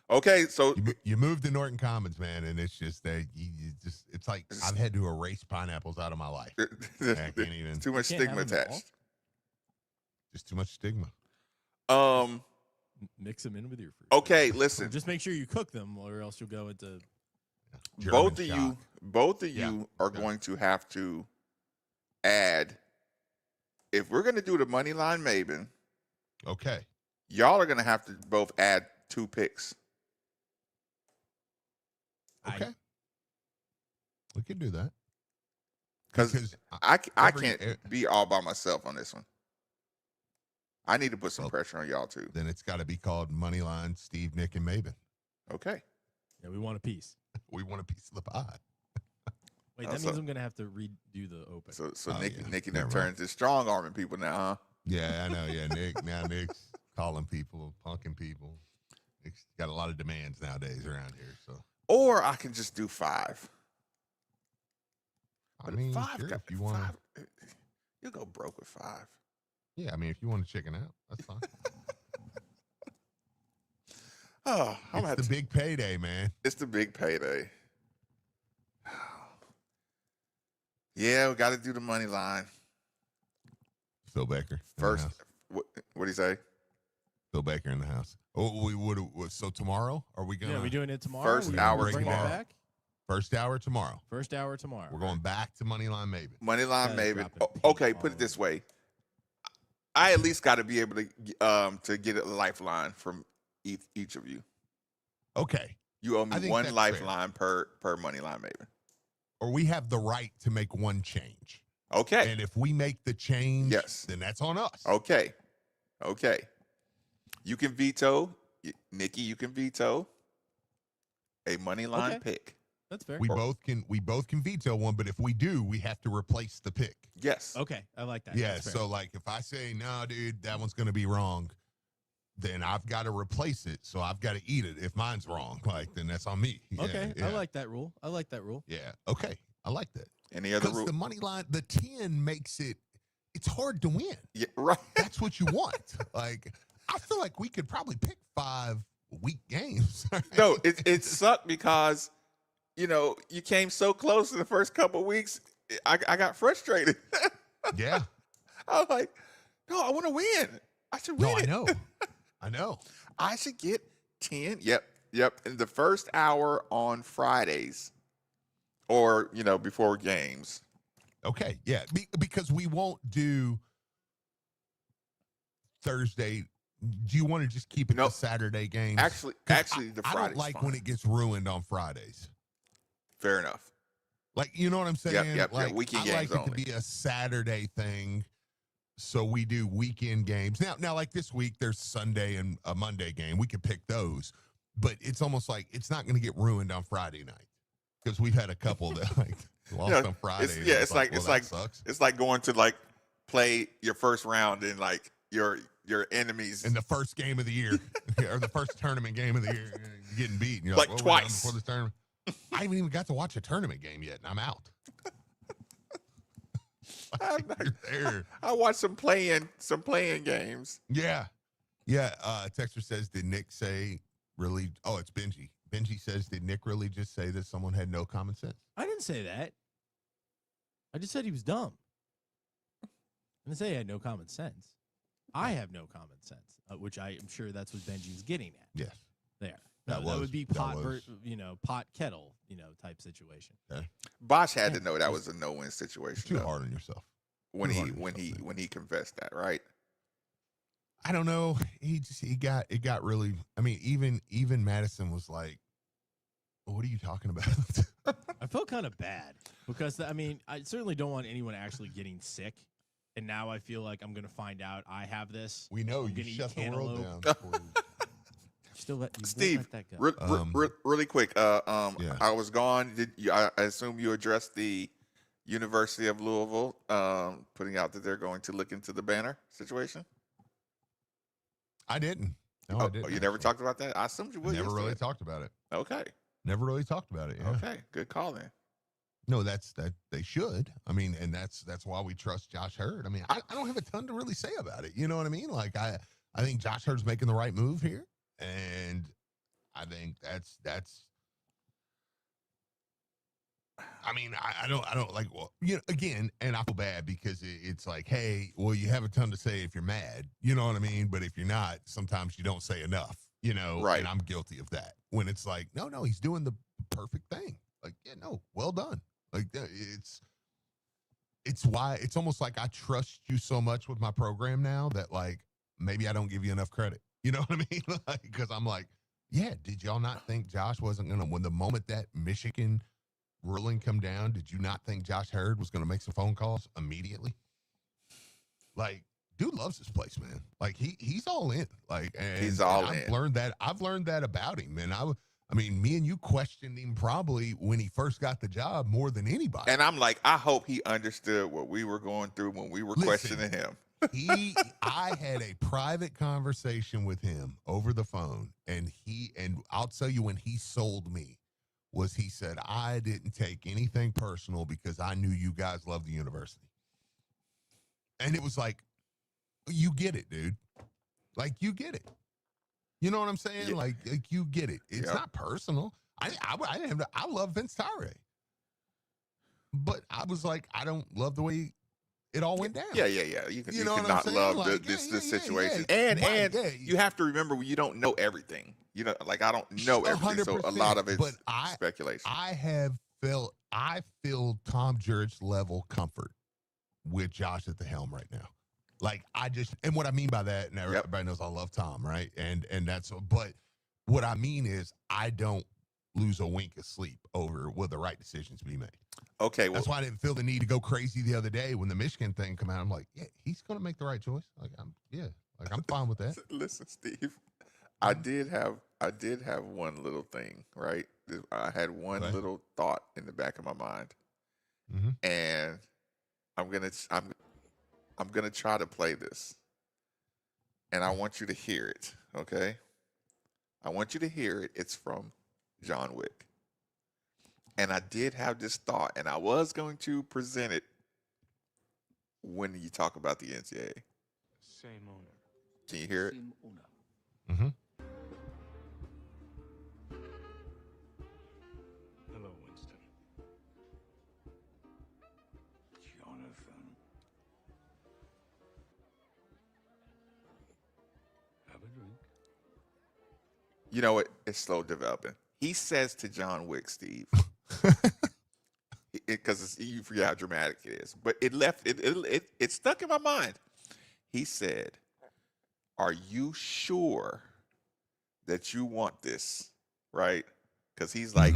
Okay, so you moved to Norton Commons, man, and it's just that it's like I've had to erase pineapples out of my life. I can't even. Too much Can't have stigma them all? attached. Just too much stigma. Mix them in with your fruit. Okay, Or listen. just make sure you cook them, or else you'll go into. Both German of shock. you are going to have to add. If we're going to do the money line Maven, Okay. y'all are going to have to both add 2 picks. Okay. We can do that. Because I can't be all by myself on this one. I need to put some pressure on y'all too. Then it's got to be called Moneyline Steve, Nick, and Maven. Okay. Yeah, we want a piece. We want a piece of the pie. Wait, that means I'm gonna have to redo the open. So Oh, Nicky Never turns to strong arming people now, huh? Yeah, I know. Yeah, Nick's calling people, punking people. Nick's got a lot of demands nowadays around here. So, Or I can just do 5. I mean, five sure, got- if you want to. You'll go broke with 5. Yeah, I mean, if you want to chicken out, that's fine. Oh, it's the big payday, man. It's the big payday. Yeah, we got to do the money line. Phil Baker. First, what do you say? Phil Baker in the house. Oh, we would. So tomorrow, are we going? Yeah, we doing it tomorrow? First We hour bring it tomorrow. back? First hour tomorrow. First hour tomorrow. We're going back to Moneyline Maven. Moneyline Guys Maven. dropping Okay, put it this way. I at least got to be able to get a lifeline from each of you. Okay. You owe I me think one that's lifeline per Moneyline Maven. Or we have the right to make one change. Okay. And if we make the change, Yes. then that's on us. Okay. You can veto, Nikki. You can veto a Moneyline Okay. pick. That's fair. We both can veto one, but if we do, we have to replace the pick. Yes. Okay, I like that. Yeah. That's fair. So like if I say, no, dude, that one's gonna be wrong, then I've got to replace it. So I've got to eat it. If mine's wrong, like then that's on me. Yeah, Okay, yeah. I like that rule. Yeah. Okay. I like that. Any other Because rule? the money line, the 10 makes it's hard to win. Yeah, right. That's what you want. Like, I feel like we could probably pick 5 weak games. No, it sucked because, you came so close in the first couple of weeks. I got frustrated. Yeah. I was like, no, I want to win. I should win. No, it. I know. I should get 10. Yep. In the first hour on Fridays or, before games. Okay. Yeah. Because we won't do Thursday. Do you want to just keep it to Saturday games? Actually, the I Friday's don't like fine. when it gets ruined on Fridays. Fair enough. Like, you know what I'm saying? Yep. Like, Weekend I like games it to only. be a Saturday thing, so we do weekend games. Now, like this week, there's Sunday and a Monday game. We could pick those, but it's almost like it's not going to get ruined on Friday night because we've had a couple that like lost on Friday. It's like going to like play your first round in like your enemies in the first game of the year or the first tournament game of the year, getting beat. And you're like well, twice before this tournament. I haven't even got to watch a tournament game yet, and I'm out. I watched some playing games. Yeah. Texter says, did Nick say really? Oh, it's Benji. Benji says, did Nick really just say that someone had no common sense? I didn't say that. I just said he was dumb. I didn't say he had no common sense. I have no common sense, which I am sure that's what Benji was getting at. Yes. There. That would be pot kettle, type situation. Okay. Bosch had to know that was a no-win situation. Too hard on yourself. When he confessed that, right? I don't know. It got really. I mean, even Madison was like, "What are you talking about?" I felt kind of bad because I certainly don't want anyone actually getting sick. And now I feel like I'm going to find out I have this. We know you shut the world down. Steve, let that go. really quick. I was gone. I assume you addressed the University of Louisville, putting out that they're going to look into the banner situation? I didn't. No, I didn't. You never talked about that? I assumed you would. Never really talked about it. Okay. Never really talked about it. Yeah. Okay. Good call then. No, that they should. I mean, and that's why we trust Josh Hurd. I mean, I don't have a ton to really say about it. You know what I mean? Like I think Josh Hurd's making the right move here, and I think that's. I mean, I don't like, well, again, and I feel bad because it's like, hey, well, you have a ton to say if you're mad, you know what I mean? But if you're not, sometimes you don't say enough, right. And I'm guilty of that when it's like, no, he's doing the perfect thing. Like, yeah, no, well done. Like it's why it's almost like I trust you so much with my program now that like, maybe I don't give you enough credit. You know what I mean? Like, cause I'm like, yeah, did y'all not think Josh wasn't going to, when the moment that Michigan ruling come down, did you not think Josh Hurd was going to make some phone calls immediately? Like, dude loves this place, man. Like he's all in. Like, and he's all in. I've learned that about him. And I mean, me and you questioned him probably when he first got the job more than anybody. And I'm like, I hope he understood what we were going through when we were questioning him. I had a private conversation with him over the phone, and I'll tell you when he sold me was he said, I didn't take anything personal because I knew you guys loved the university. And it was like, you get it, dude. Like, you get it. You know what I'm saying? Yeah. Like you get it. It's not personal. I love Vince Tare. But I was like, I don't love the way it all went down. Yeah. You cannot love like, this situation. And you have to remember you don't know everything. Like I don't know everything. So a lot of it's speculation. I feel Tom Jurich's level comfort with Josh at the helm right now. Like and what I mean by that, and everybody knows I love Tom, right? And but what I mean is I don't lose a wink of sleep over will the right decisions be made. Okay. That's why I didn't feel the need to go crazy the other day when the Michigan thing came out. I'm like, yeah, he's going to make the right choice. Like, I'm fine with that. Listen, Steve, I did have one little thing, right? I had one little thought in the back of my mind, and I'm gonna try to play this, and I want you to hear it. Okay, I want you to hear it. It's from John Wick. And I did have this thought, and I was going to present it when you talk about the NCAA. Same owner. Can you hear it? Same owner. Mm-hmm. Hello, Winston. Jonathan. Have a drink. You know what? It's slow developing. He says to John Wick, Steve, because you forget how dramatic it is, but it stuck in my mind. He said, "Are you sure that you want this?" Right? Because he's like,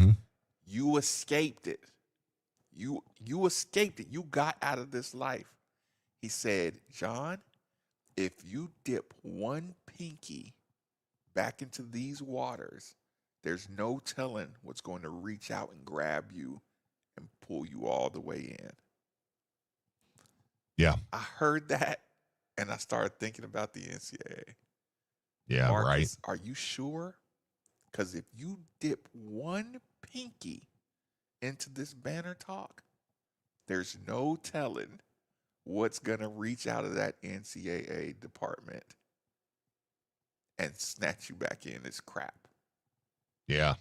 "You escaped it. You escaped it. You got out of this life. He said, John, if you dip one pinky back into these waters, there's no telling what's going to reach out and grab you and pull you all the way in. Yeah. I heard that, and I started thinking about the NCAA. Yeah, Marcus, right. Are you sure? Because if you dip one pinky into this banner talk, there's no telling what's going to reach out of that NCAA department and snatch you back in this crap. Yeah.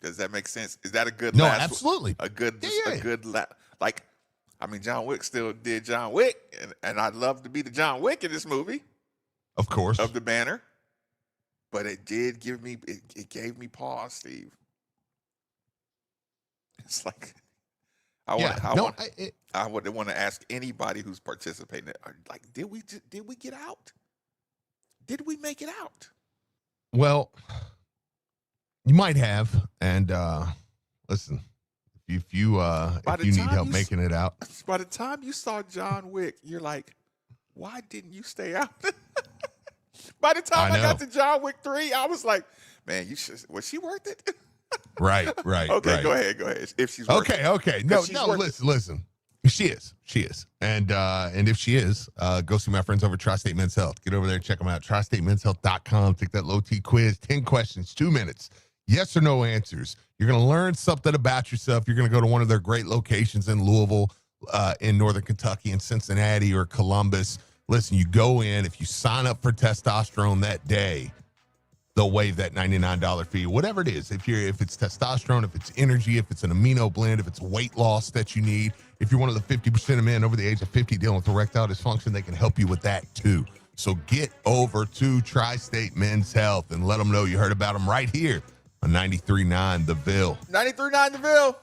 Does that make sense? Is that a good No, last? absolutely. A good, Yeah. a good like. I mean, John Wick still did John Wick, and I'd love to be the John Wick in this movie. Of course. Of the banner. But it did give me, it gave me pause, Steve. It's like, I would want to ask anybody who's participating, like, did we get out? Did we make it out? Well, you might have. And listen, if you need help making it out. By the time you saw John Wick, you're like, why didn't you stay out? By the time I got to John Wick 3, I was like, man, was she worth it? Right. Okay, right. go ahead. If she's worth it. Okay. No, listen. She is. And if she is, go see my friends over at Tri-State Men's Health. Get over there and check them out. TriStateMen'sHealth.com. Take that low T quiz, 10 questions, 2 minutes. Yes or no answers. You're going to learn something about yourself. You're going to go to one of their great locations in Louisville, in Northern Kentucky, in Cincinnati or Columbus. Listen, you go in, if you sign up for testosterone that day, they'll waive that $99 fee, whatever it is. If it's testosterone, if it's energy, if it's an amino blend, if it's weight loss that you need, if you're one of the 50% of men over the age of 50 dealing with erectile dysfunction, they can help you with that too. So get over to Tri-State Men's Health and let them know you heard about them right here on 93.9 The Ville. 93.9 The Ville.